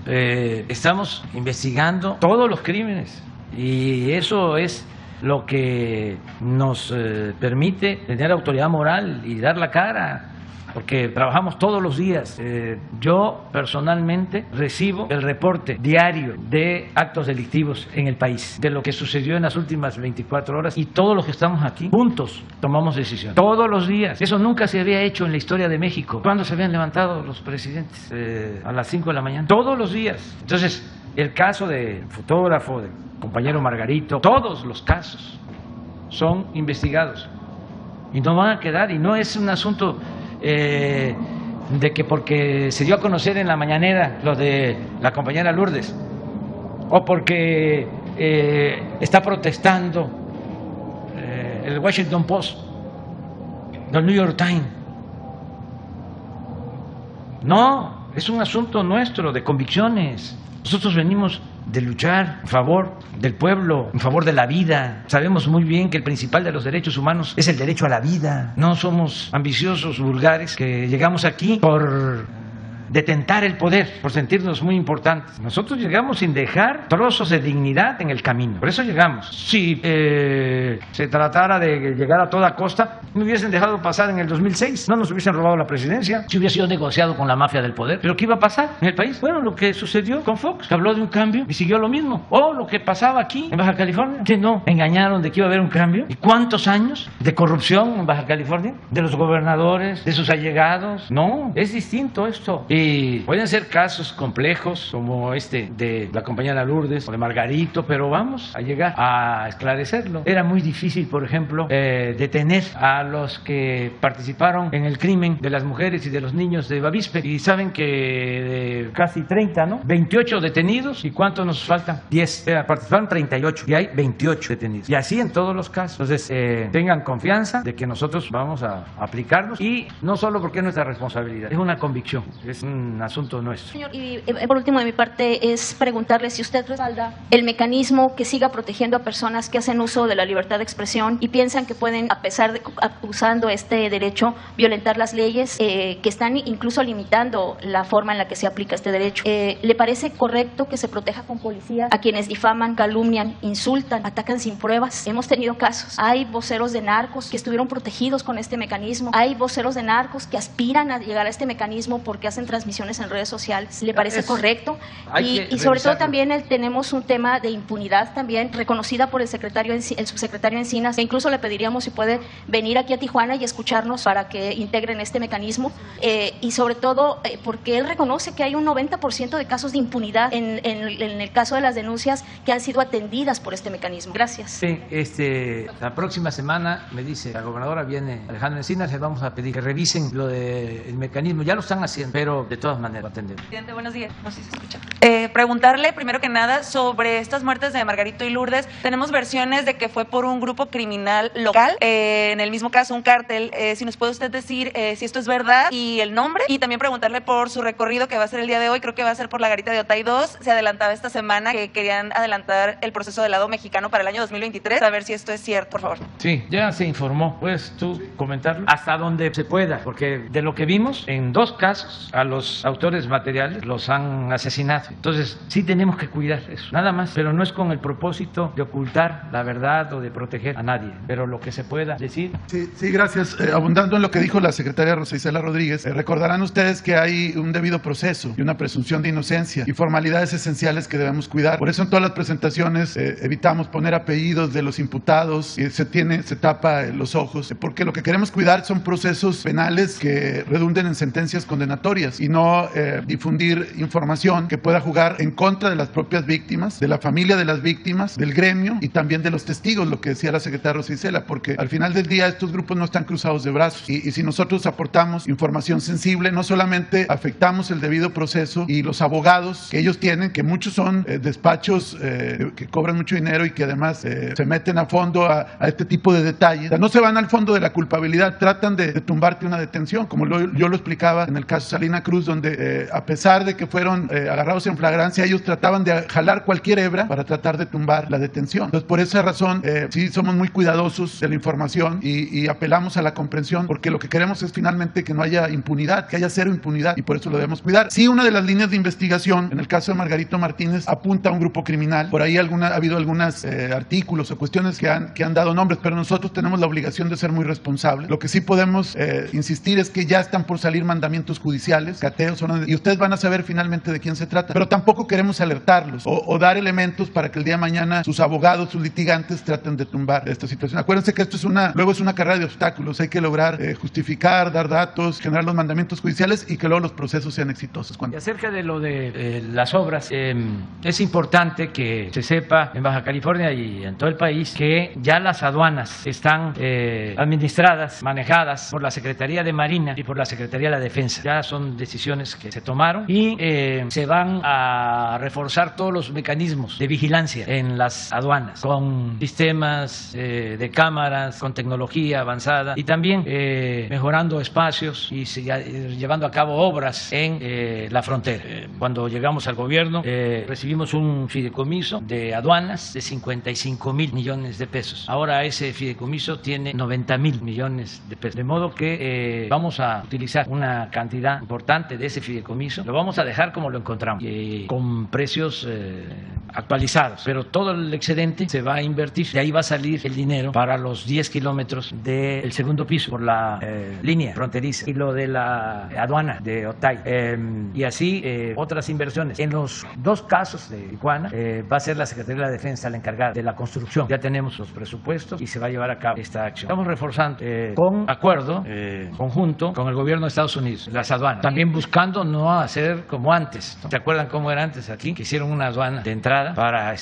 Estamos investigando todos los crímenes y eso es lo que nos permite tener autoridad moral y dar la cara, porque trabajamos todos los días. Yo personalmente recibo el reporte diario de actos delictivos en el país, de lo que sucedió en las últimas 24 horas, y todos los que estamos aquí juntos tomamos decisiones todos los días. Eso nunca se había hecho en la historia de México. ¿Cuándo se habían levantado los presidentes? A las 5 de la mañana. Todos los días. Entonces, el caso del fotógrafo, del compañero Margarito, todos los casos son investigados y no van a quedar, y no es un asunto de que porque se dio a conocer en la mañanera lo de la compañera Lourdes o porque está protestando el Washington Post, el New York Times. No, es un asunto nuestro de convicciones. Nosotros venimos de luchar en favor del pueblo, en favor de la vida. Sabemos muy bien que el principal de los derechos humanos es el derecho a la vida. No somos ambiciosos, vulgares, que llegamos aquí por detentar el poder, por sentirnos muy importantes. Nosotros llegamos sin dejar trozos de dignidad en el camino. Por eso llegamos. Si se tratara de llegar a toda costa, me hubiesen dejado pasar en el 2006. No nos hubiesen robado la presidencia. Si hubiera sido negociado con la mafia del poder. ¿Pero qué iba a pasar en el país? Bueno, lo que sucedió con Fox, que habló de un cambio y siguió lo mismo. O lo que pasaba aquí en Baja California, que no engañaron de que iba a haber un cambio. ¿Y cuántos años de corrupción en Baja California? De los gobernadores, de sus allegados. No, es distinto esto. Y pueden ser casos complejos como este de la compañera Lourdes o de Margarito, pero vamos a llegar a esclarecerlo. Era muy difícil, por ejemplo, detener a los que participaron en el crimen de las mujeres y de los niños de Bavispe. Y saben que de casi 30, ¿no? 28 detenidos. ¿Y cuántos nos faltan? 10. Participaron 38 y hay 28 detenidos. Y así en todos los casos. Entonces, tengan confianza de que nosotros vamos a aplicarlos, y no solo porque es nuestra responsabilidad, es una convicción, es un asunto nuestro. Señor, y por último de mi parte es preguntarle si usted respalda el mecanismo que siga protegiendo a personas que hacen uso de la libertad de expresión y piensan que pueden, a pesar de usando este derecho, violentar las leyes que están incluso limitando la forma en la que se aplica este derecho. ¿Le parece correcto que se proteja con policía a quienes difaman, calumnian, insultan, atacan sin pruebas? Hemos tenido casos. Hay voceros de narcos que estuvieron protegidos con este mecanismo. Hay voceros de narcos que aspiran a llegar a este mecanismo porque hacen transmisiones en redes sociales. ¿Le parece correcto? Y sobre todo también tenemos un tema de impunidad también reconocida por el subsecretario Encinas, que incluso le pediríamos si puede venir aquí a Tijuana y escucharnos para que integren este mecanismo, y sobre todo porque él reconoce que hay un 90% de casos de impunidad en el caso de las denuncias que han sido atendidas por este mecanismo. Gracias. Sí, la próxima semana, me dice la gobernadora, viene Alejandra Encinas, les vamos a pedir que revisen lo del mecanismo. Ya lo están haciendo, pero de todas maneras atender. Presidente, buenos días. No sé si se escucha. Preguntarle primero que nada sobre estas muertes de Margarito y Lourdes. Tenemos versiones de que fue por un grupo criminal local, en el mismo caso un cártel. Si nos puede usted decir si esto es verdad y el nombre, y también preguntarle por su recorrido que va a ser el día de hoy. Creo que va a ser por la garita de Otay 2. Se adelantaba esta semana que querían adelantar el proceso del lado mexicano para el año 2023. A ver si esto es cierto, por favor. Sí, ya se informó. ¿Puedes tú comentarlo? Hasta donde se pueda, porque de lo que vimos, en 2 casos, a los autores materiales los han asesinado. Entonces, sí tenemos que cuidar eso, nada más, pero no es con el propósito de ocultar la verdad o de proteger a nadie, pero lo que se pueda decir. Sí, gracias. Abundando en lo que dijo la secretaria Rosa Isela Rodríguez, recordarán ustedes que hay un debido proceso y una presunción de inocencia y formalidades esenciales que debemos cuidar. Por eso en todas las presentaciones evitamos poner apellidos de los imputados y se tapa los ojos, porque lo que queremos cuidar son procesos penales que redunden en sentencias condenatorias y no difundir información que pueda jugar en contra de las propias víctimas, de la familia de las víctimas, del gremio y también de los testigos, lo que decía la secretaria Rosa Isela, porque al final del día estos grupos no están cruzados de brazos y si nosotros aportamos información sensible, no solamente afectamos el debido proceso y los abogados que ellos tienen, que muchos son despachos que cobran mucho dinero y que además se meten a fondo a este tipo de detalles. O sea, no se van al fondo de la culpabilidad, tratan de tumbarte una detención, como yo lo explicaba en el caso Salina Cruz, donde a pesar de que fueron agarrados en flagrancia, ellos trataban de jalar cualquier hebra para tratar de tumbar la detención. Entonces, por esa razón, sí somos muy cuidadosos de la información y apelamos a la comprensión, porque lo que queremos es finalmente que no haya impunidad, que haya cero impunidad, y por eso lo debemos cuidar. Sí, una de las líneas de investigación, en el caso de Margarito Martínez, apunta a un grupo criminal. Por ahí ha habido algunos artículos o cuestiones que han dado nombres, pero nosotros tenemos la obligación de ser muy responsables. Lo que sí podemos insistir es que ya están por salir mandamientos judiciales, cateos, y ustedes van a saber finalmente de quién se trata, pero tampoco queremos alertarlos o dar elementos para que el día de mañana sus abogados, sus litigantes traten de tumbar esta situación. Acuérdense que esto luego es una carrera de obstáculos, hay que lograr justificar, dar datos, generar los mandamientos judiciales y que luego los procesos sean exitosos. Y acerca de lo de las obras, es importante que se sepa en Baja California y en todo el país que ya las aduanas están administradas, manejadas por la Secretaría de Marina y por la Secretaría de la Defensa. Ya son decisiones que se tomaron y se van a a reforzar todos los mecanismos de vigilancia en las aduanas, con sistemas de cámaras, con tecnología avanzada y también mejorando espacios y llevando a cabo obras en la frontera. Cuando llegamos al gobierno recibimos un fideicomiso de aduanas de 55,000 millones de pesos. Ahora ese fideicomiso tiene 90,000 millones de pesos. De modo que vamos a utilizar una cantidad importante de ese fideicomiso. Lo vamos a dejar como lo encontramos, con precios actualizados. Pero todo el excedente se va a invertir. De ahí va a salir el dinero para los 10 kilómetros del segundo piso por la línea fronteriza y lo de la aduana de Otay. Y así otras inversiones. En los dos casos de Tijuana va a ser la Secretaría de la Defensa la encargada de la construcción. Ya tenemos los presupuestos y se va a llevar a cabo esta acción. Estamos reforzando con acuerdo conjunto con el gobierno de Estados Unidos las aduanas. También buscando no hacer como antes, ¿no? ¿Se acuerdan cómo era antes aquí? Que hicieron una aduana de entrada para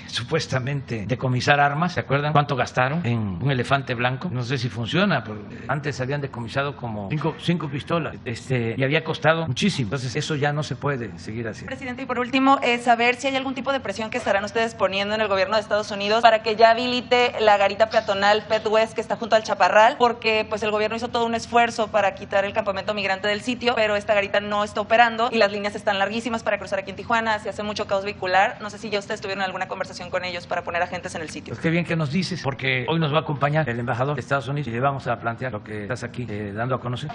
supuestamente decomisar armas. ¿Se acuerdan cuánto gastaron en un elefante blanco? No sé si funciona, porque antes habían decomisado como cinco pistolas y había costado muchísimo. Entonces eso ya no se puede seguir así. Presidente, y por último, saber si hay algún tipo de presión que estarán ustedes poniendo en el gobierno de Estados Unidos para que ya habilite la garita peatonal Pet West que está junto al Chaparral, porque pues el gobierno hizo todo un esfuerzo para quitar el campamento migrante del sitio, pero esta garita no está operando y las líneas están larguísimas para cruzar aquí en Tijuana, se hace mucho caos vehicular. No sé si ya ustedes tuvieron alguna conversación con ellos para poner agentes en el sitio. Pues qué bien que nos dices, porque hoy nos va a acompañar el embajador de Estados Unidos y le vamos a plantear lo que estás aquí dando a conocer.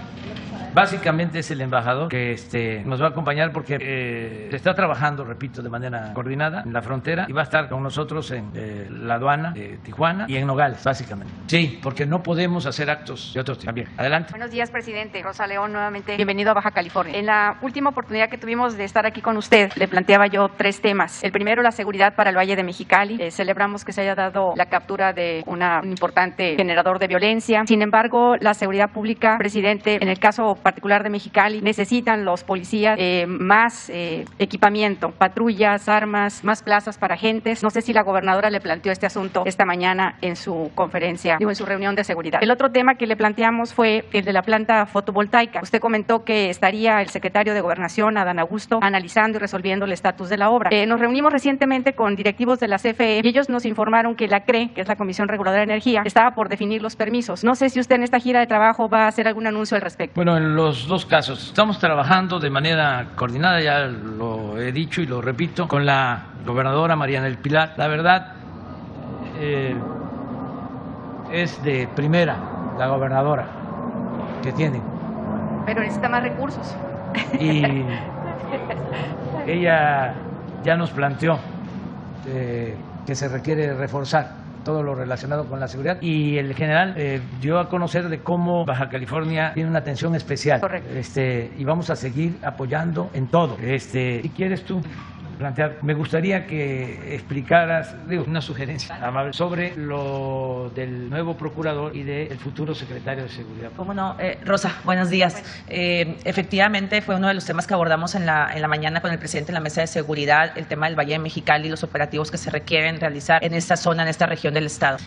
Básicamente es el embajador que nos va a acompañar porque se está trabajando, repito, de manera coordinada en la frontera y va a estar con nosotros en la aduana de Tijuana y en Nogales, básicamente. Sí, porque no podemos hacer actos de otros tipos. También. Adelante. Buenos días, presidente. Rosa León, nuevamente bienvenido a Baja California. En la última oportunidad que tuvimos de estar aquí con usted, le planteaba yo 3 temas. El primero, la seguridad para el Valle de Mexicali. Celebramos que se haya dado la captura de un importante generador de violencia. Sin embargo, la seguridad pública, presidente, en el caso particular de Mexicali, necesitan los policías más equipamiento, patrullas, armas, más plazas para agentes. No sé si la gobernadora le planteó este asunto esta mañana en su conferencia, en su reunión de seguridad. El otro tema que le planteamos fue el de la planta fotovoltaica. Usted comentó que estaría el secretario de Gobernación, Adán Augusto, analizando y resolviendo el estatus de la obra. Nos reunimos recientemente con directivos de la CFE y ellos nos informaron que la CRE, que es la Comisión Reguladora de Energía, estaba por definir los permisos. No sé si usted en esta gira de trabajo va a hacer algún anuncio al respecto. Bueno, en los dos casos estamos trabajando de manera coordinada, ya lo he dicho y lo repito, con la gobernadora Mariana del Pilar. La verdad es de primera la gobernadora que tiene. Pero necesita más recursos. Y ella ya nos planteó que se requiere reforzar todo lo relacionado con la seguridad y el general dio a conocer de cómo Baja California tiene una atención especial. Correcto. Y vamos a seguir apoyando en todo. Si quieres tú plantear, me gustaría que explicaras, una sugerencia amable sobre lo del nuevo procurador y del futuro secretario de Seguridad. ¿Cómo no? Rosa, buenos días. Efectivamente, fue uno de los temas que abordamos en la mañana con el presidente en la mesa de seguridad, el tema del Valle de Mexicali y los operativos que se requieren realizar en esta zona, en esta región del estado.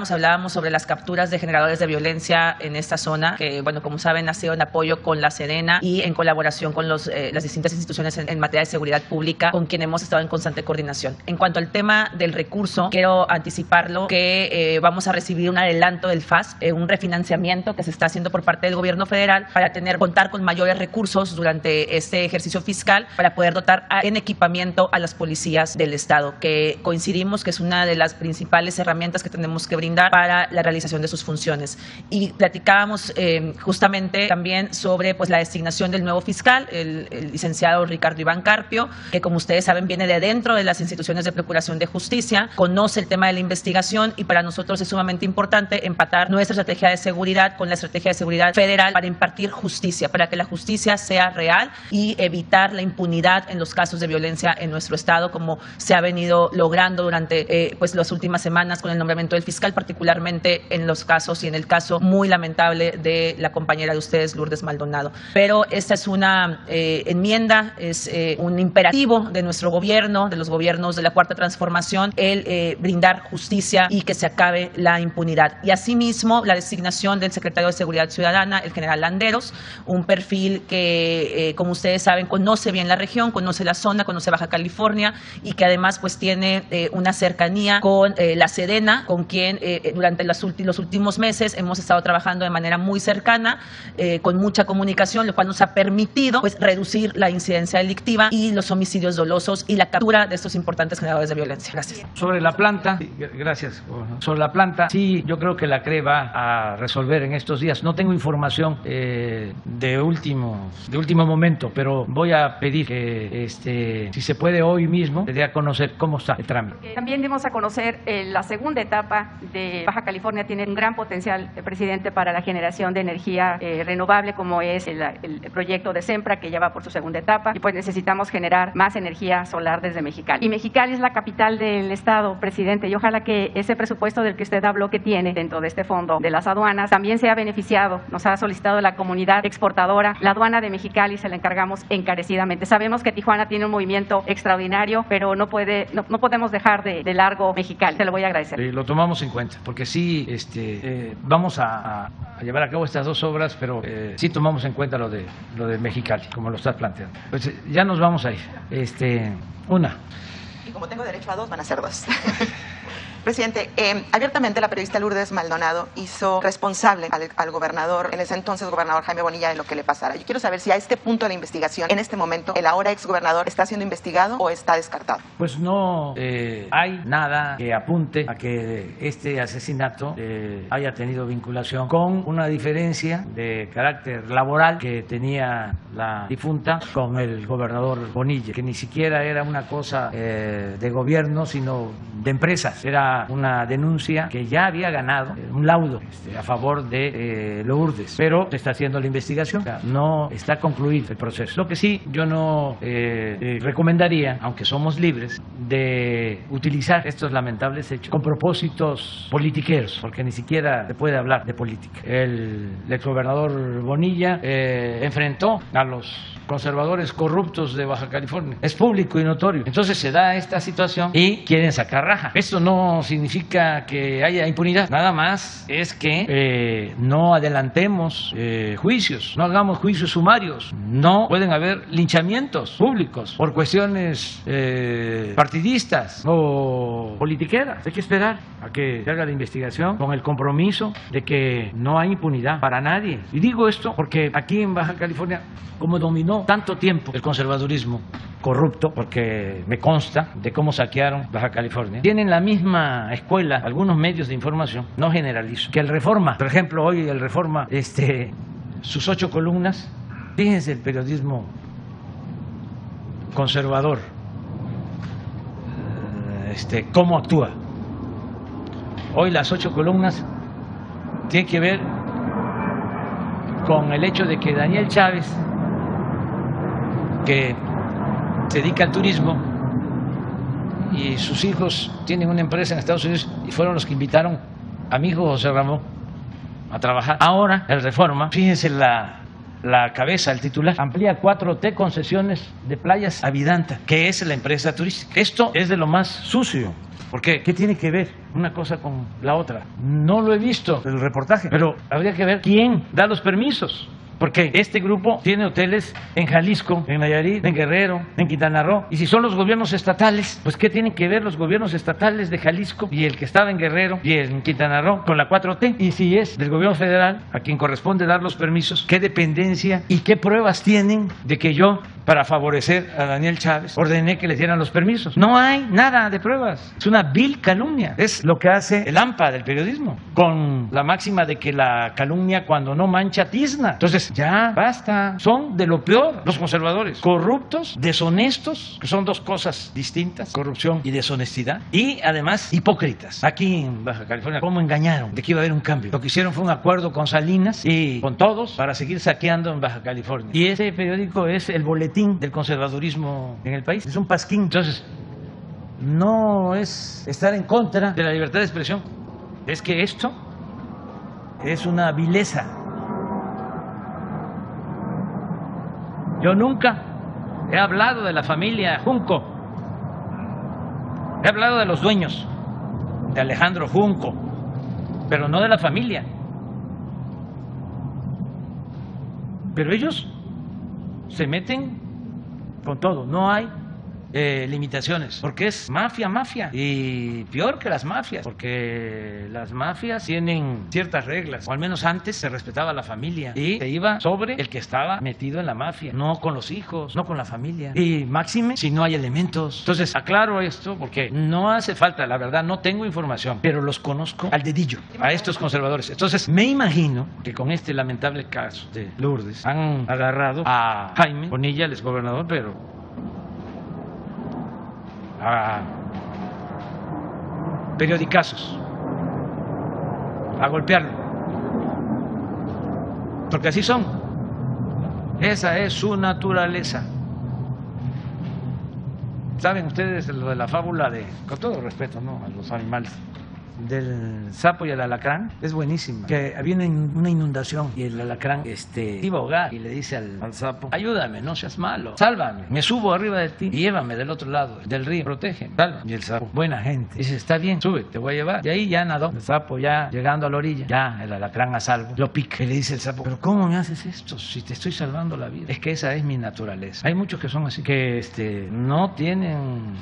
Hablábamos sobre las capturas de generadores de violencia en esta zona, que, bueno, como saben, ha sido en apoyo con la Sedena y en colaboración con las distintas instituciones en materia de seguridad pública, con quien hemos estado en constante coordinación. En cuanto al tema del recurso, quiero anticiparlo que vamos a recibir un adelanto del FAS, un refinanciamiento que se está haciendo por parte del gobierno federal para contar con mayores recursos durante este ejercicio fiscal para poder dotar en equipamiento a las policías del estado, que coincidimos que es una de las principales herramientas que tenemos que brindar para la realización de sus funciones. Y platicábamos justamente también sobre la designación del nuevo fiscal, el licenciado Ricardo Iván Carpio, que como ustedes saben viene de dentro de las instituciones de procuración de justicia, conoce el tema de la investigación y para nosotros es sumamente importante empatar nuestra estrategia de seguridad con la estrategia de seguridad federal para impartir justicia, para que la justicia sea real y evitar la impunidad en los casos de violencia en nuestro estado, como se ha venido logrando durante las últimas semanas con el nombramiento del fiscal, particularmente en los casos y en el caso muy lamentable de la compañera de ustedes, Lourdes Maldonado. Pero esta es una enmienda, es un imperativo de nuestro gobierno, de los gobiernos de la Cuarta Transformación, el brindar justicia y que se acabe la impunidad. Y asimismo, la designación del secretario de Seguridad Ciudadana, el general Landeros, un perfil que, como ustedes saben, conoce bien la región, conoce la zona, conoce Baja California y que además pues tiene una cercanía con la Sedena, con quien durante los últimos meses hemos estado trabajando de manera muy cercana, con mucha comunicación, lo cual nos ha permitido pues reducir la incidencia delictiva y los homicidios dolosos y la captura de estos importantes generadores de violencia. Gracias. Sobre la planta, gracias. Sobre la planta, sí, yo creo que la CRE va a resolver en estos días. No tengo información de último momento, pero voy a pedir que si se puede hoy mismo, le dé a conocer cómo está el trámite. También dimos a conocer la segunda etapa de Baja California. Tiene un gran potencial, presidente, para la generación de energía renovable, como es el proyecto de Sempra, que ya va por su segunda etapa, y pues necesitamos generar más energía solar desde Mexicali. Y Mexicali es la capital del estado, presidente, y ojalá que ese presupuesto del que usted habló que tiene dentro de este fondo de las aduanas también sea beneficiado. Nos ha solicitado la comunidad exportadora. La aduana de Mexicali se la encargamos encarecidamente. Sabemos que Tijuana tiene un movimiento extraordinario, pero no podemos dejar de largo Mexicali. Se lo voy a agradecer. Lo tomamos en cuenta, porque sí vamos a llevar a cabo estas dos obras, pero sí tomamos en cuenta lo de Mexicali, como lo estás planteando. Pues ya nos vamos a ir. Una. Y como tengo derecho a dos, van a ser dos. Presidente, abiertamente la periodista Lourdes Maldonado hizo responsable al gobernador, en ese entonces gobernador Jaime Bonilla, de lo que le pasara. Yo quiero saber si a este punto de la investigación, en este momento, el ahora exgobernador está siendo investigado o está descartado. Pues no hay nada que apunte a que este asesinato haya tenido vinculación, con una diferencia de carácter laboral que tenía la difunta con el gobernador Bonilla, que ni siquiera era una cosa de gobierno, sino de empresas. Era una denuncia que ya había ganado un laudo a favor de Lourdes, pero se está haciendo la investigación, no está concluido el proceso. Lo que sí, yo no recomendaría, aunque somos libres, de utilizar estos lamentables hechos con propósitos politiqueros, porque ni siquiera se puede hablar de política. El exgobernador Bonilla enfrentó a los conservadores corruptos de Baja California. Es público y notorio. Entonces se da esta situación y quieren sacar raja. Esto no significa que haya impunidad. Nada más es que no adelantemos juicios, no hagamos juicios sumarios. No pueden haber linchamientos públicos por cuestiones partidistas o politiqueras. Hay que esperar a que se haga la investigación con el compromiso de que no hay impunidad para nadie. Y digo esto porque aquí en Baja California, como dominó tanto tiempo el conservadurismo corrupto, porque me consta de cómo saquearon Baja California, tienen la misma escuela algunos medios de información, no generalizo, que el Reforma. Por ejemplo, hoy el Reforma, sus 8 columnas, fíjense el periodismo conservador, cómo actúa. Hoy las 8 columnas tienen que ver con el hecho de que Daniel Chávez, que se dedica al turismo, y sus hijos tienen una empresa en Estados Unidos y fueron los que invitaron a mi hijo José Ramón a trabajar. Ahora el Reforma, fíjense la cabeza, el titular, amplía 4T concesiones de playas a Vidanta, que es la empresa turística. Esto es de lo más sucio. ¿Por qué? ¿Qué tiene que ver una cosa con la otra? No lo he visto el reportaje, pero habría que ver quién da los permisos. Porque este grupo tiene hoteles en Jalisco, en Nayarit, en Guerrero, en Quintana Roo. Y si son los gobiernos estatales, pues ¿qué tienen que ver los gobiernos estatales de Jalisco y el que estaba en Guerrero y en Quintana Roo con la 4T? Y si es del gobierno federal, a quien corresponde dar los permisos, ¿qué dependencia y qué pruebas tienen de que yo, para favorecer a Daniel Chávez, ordené que le dieran los permisos? No hay nada de pruebas. Es una vil calumnia. Es lo que hace el AMPA del periodismo, con la máxima de que la calumnia cuando no mancha tizna. Entonces, ya basta. Son de lo peor los conservadores. Corruptos, deshonestos, que son dos cosas distintas, corrupción y deshonestidad. Y además hipócritas. Aquí en Baja California, ¿cómo engañaron de que iba a haber un cambio? Lo que hicieron fue un acuerdo con Salinas y con todos para seguir saqueando en Baja California. Y ese periódico es el boletín del conservadurismo en el país. Es un pasquín. Entonces, no es estar en contra de la libertad de expresión. Es que esto es una vileza. Yo nunca He hablado de la familia Junco. He hablado de los dueños, de Alejandro Junco, pero no de la familia. Pero ellos se meten con todo. No hay limitaciones, porque es mafia, y peor que las mafias, porque las mafias tienen ciertas reglas, o al menos antes se respetaba la familia y se iba sobre el que estaba metido en la mafia, no con los hijos, no con la familia, y máxime si no hay elementos. Entonces aclaro esto porque no hace falta, la verdad no tengo información, pero los conozco al dedillo a estos conservadores. Entonces me imagino que con este lamentable caso de Lourdes han agarrado a Jaime Bonilla, el exgobernador, pero a periodicazos, a golpearlo, porque así son. Esa es su naturaleza. ¿Saben ustedes lo de la fábula de, con todo respeto, ¿no?, a los animales, del sapo y el alacrán? Es buenísima. Que había una inundación y el alacrán iba a ahogar y le dice al sapo: ayúdame, no seas malo, sálvame, me subo arriba de ti y llévame del otro lado del río, protégeme, sálvame. Y el sapo, buena gente, dice: está bien, sube, te voy a llevar. Y ahí ya nadó el sapo, ya llegando a la orilla, ya el alacrán a salvo, lo pica y le dice el sapo: pero ¿cómo me haces esto si te estoy salvando la vida? Es que esa es mi naturaleza. Hay muchos que son así, que no tienen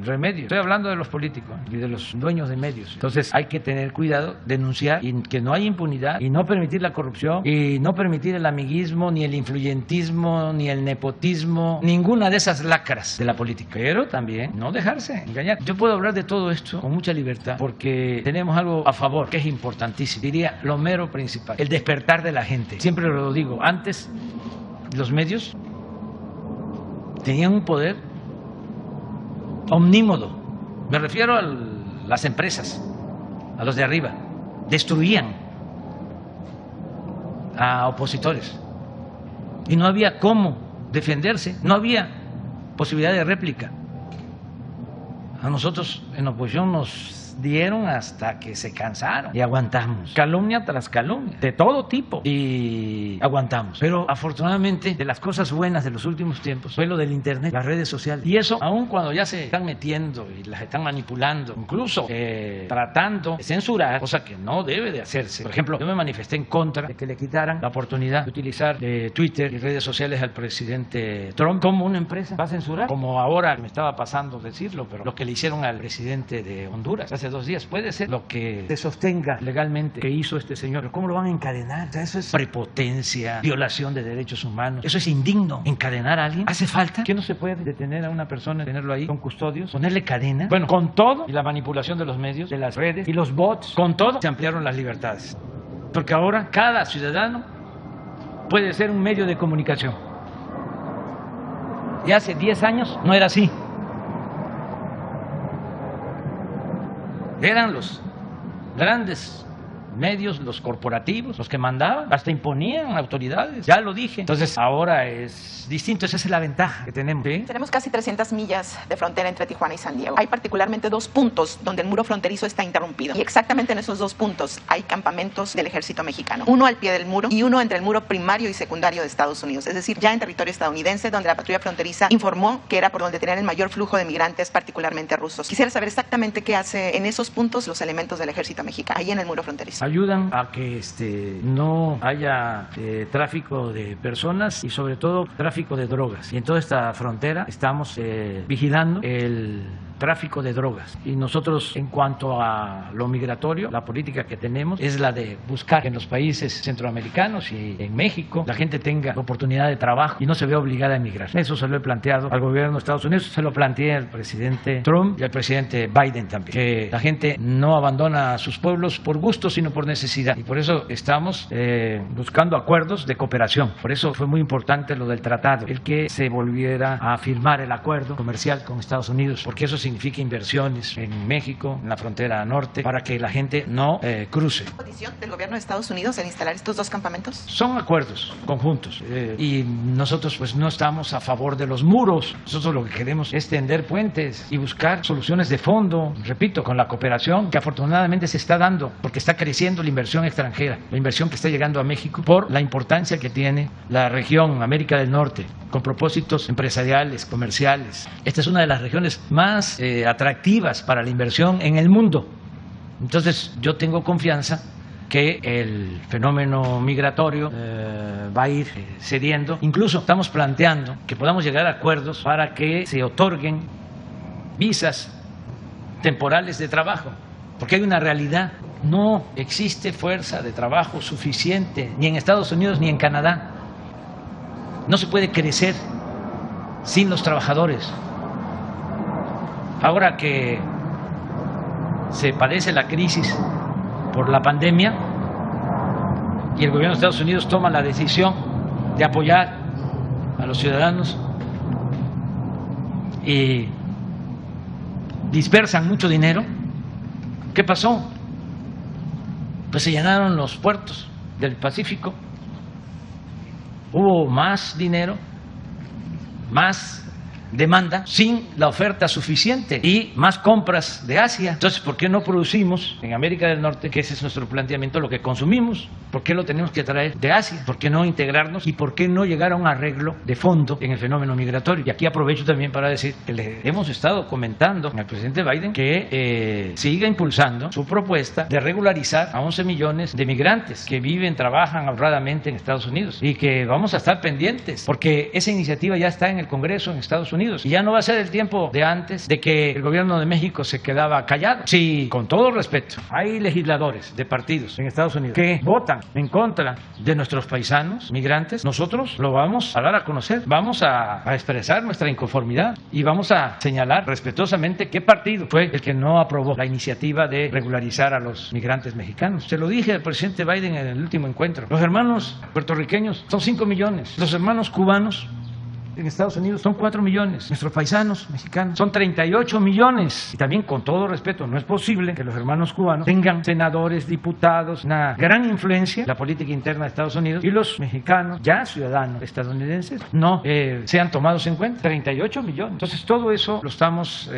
remedio. Estoy hablando de los políticos y de los dueños de medios. Entonces hay que tener cuidado, denunciar, y que no haya impunidad, y no permitir la corrupción, y no permitir el amiguismo, ni el influyentismo, ni el nepotismo, ninguna de esas lacras de la política. Pero también no dejarse engañar. Yo puedo hablar de todo esto con mucha libertad porque tenemos algo a favor que es importantísimo. Diría lo mero principal: el despertar de la gente. Siempre lo digo, antes los medios tenían un poder omnímodo. Me refiero a las empresas, a los de arriba. Destruían a opositores y no había cómo defenderse, no había posibilidad de réplica. A nosotros en oposición nos dieron hasta que se cansaron y aguantamos, calumnia tras calumnia, de todo tipo, y aguantamos. Pero afortunadamente, de las cosas buenas de los últimos tiempos fue lo del internet, las redes sociales, y eso, aun cuando ya se están metiendo y las están manipulando, incluso tratando de censurar, cosa que no debe de hacerse. Por ejemplo, yo me manifesté en contra de que le quitaran la oportunidad de utilizar Twitter y redes sociales al presidente Trump. ¿Cómo una empresa va a censurar? Como ahora me estaba pasando decirlo, pero lo que le hicieron al presidente de Honduras hace 2 días, puede ser lo que se sostenga legalmente que hizo este señor, pero ¿cómo lo van a encadenar? O sea, eso es prepotencia, violación de derechos humanos, eso es indigno. ¿Encadenar a alguien? ¿Hace falta? ¿Que no se puede detener a una persona, tenerlo ahí con custodios, ponerle cadena? Bueno, con todo, y la manipulación de los medios, de las redes y los bots, con todo se ampliaron las libertades, porque ahora cada ciudadano puede ser un medio de comunicación, y hace 10 años no era así. Eran los grandes medios, los corporativos, los que mandaban, hasta imponían autoridades, ya lo dije. Entonces ahora es distinto, esa es la ventaja que tenemos. ¿Sí? Tenemos casi 300 millas de frontera entre Tijuana y San Diego. Hay particularmente 2 puntos donde el muro fronterizo está interrumpido, y exactamente en esos 2 puntos hay campamentos del ejército mexicano, uno al pie del muro y uno entre el muro primario y secundario de Estados Unidos, es decir, ya en territorio estadounidense, donde la patrulla fronteriza informó que era por donde tenían el mayor flujo de migrantes, particularmente rusos. Quisiera saber exactamente qué hace en esos puntos los elementos del ejército mexicano, ahí en el muro fronterizo. Ayudan a que no haya tráfico de personas y sobre todo tráfico de drogas. Y en toda esta frontera estamos vigilando el tráfico de drogas. Y nosotros, en cuanto a lo migratorio, la política que tenemos es la de buscar que en los países centroamericanos y en México la gente tenga oportunidad de trabajo y no se vea obligada a emigrar. Eso se lo he planteado al gobierno de Estados Unidos, se lo planteé al presidente Trump y al presidente Biden también, que la gente no abandona a sus pueblos por gusto, sino por necesidad. Y por eso estamos buscando acuerdos de cooperación. Por eso fue muy importante lo del tratado, el que se volviera a firmar el acuerdo comercial con Estados Unidos, porque eso significa inversiones en México, en la frontera norte, para que la gente no cruce. ¿Decisión del gobierno de Estados Unidos en instalar estos dos campamentos? Son acuerdos conjuntos y nosotros pues no estamos a favor de los muros. Nosotros lo que queremos es tender puentes y buscar soluciones de fondo, repito, con la cooperación que afortunadamente se está dando, porque está creciendo la inversión extranjera, la inversión que está llegando a México por la importancia que tiene la región América del Norte, con propósitos empresariales, comerciales. Esta es una de las regiones más atractivas para la inversión en el mundo. Entonces yo tengo confianza que el fenómeno migratorio va a ir cediendo. Incluso estamos planteando que podamos llegar a acuerdos para que se otorguen visas temporales de trabajo, porque hay una realidad: no existe fuerza de trabajo suficiente ni en Estados Unidos ni en Canadá. No se puede crecer sin los trabajadores. Ahora que se padece la crisis por la pandemia y el gobierno de Estados Unidos toma la decisión de apoyar a los ciudadanos y dispersan mucho dinero, ¿qué pasó? Pues se llenaron los puertos del Pacífico, hubo más dinero, más demanda sin la oferta suficiente y más compras de Asia. Entonces, ¿por qué no producimos en América del Norte, que ese es nuestro planteamiento, lo que consumimos? ¿Por qué lo tenemos que traer de Asia? ¿Por qué no integrarnos? ¿Y por qué no llegar a un arreglo de fondo en el fenómeno migratorio? Y aquí aprovecho también para decir que le hemos estado comentando al presidente Biden que siga impulsando su propuesta de regularizar a 11 millones de migrantes que viven, trabajan honradamente en Estados Unidos, y que vamos a estar pendientes porque esa iniciativa ya está en el Congreso en Estados Unidos. Y ya no va a ser el tiempo de antes, de que el gobierno de México se quedaba callado. Si, con todo respeto, hay legisladores de partidos en Estados Unidos que votan en contra de nuestros paisanos migrantes, nosotros lo vamos a dar a conocer, vamos a expresar nuestra inconformidad y vamos a señalar respetuosamente qué partido fue el que no aprobó la iniciativa de regularizar a los migrantes mexicanos. Se lo dije al presidente Biden en el último encuentro. Los hermanos puertorriqueños son 5 millones, los hermanos cubanos en Estados Unidos son 4 millones, nuestros paisanos mexicanos son 38 millones. Y también, con todo respeto, no es posible que los hermanos cubanos tengan senadores, diputados, una gran influencia en la política interna de Estados Unidos, y los mexicanos, ya ciudadanos estadounidenses, no sean tomados en cuenta. 38 millones. Entonces, todo eso lo estamos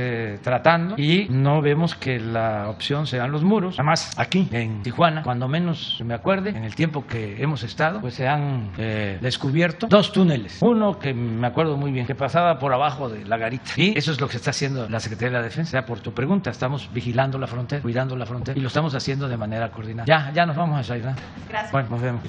tratando y no vemos que la opción sean los muros. Además, aquí en Tijuana, cuando menos me acuerde, en el tiempo que hemos estado, pues se han descubierto 2 túneles. Uno que me acuerdo muy bien, que pasaba por abajo de la garita. Y eso es lo que está haciendo la Secretaría de la Defensa. Por tu pregunta, estamos vigilando la frontera, cuidando la frontera, y lo estamos haciendo de manera coordinada. Ya nos vamos a salir, ¿no? Gracias. Bueno, nos vemos.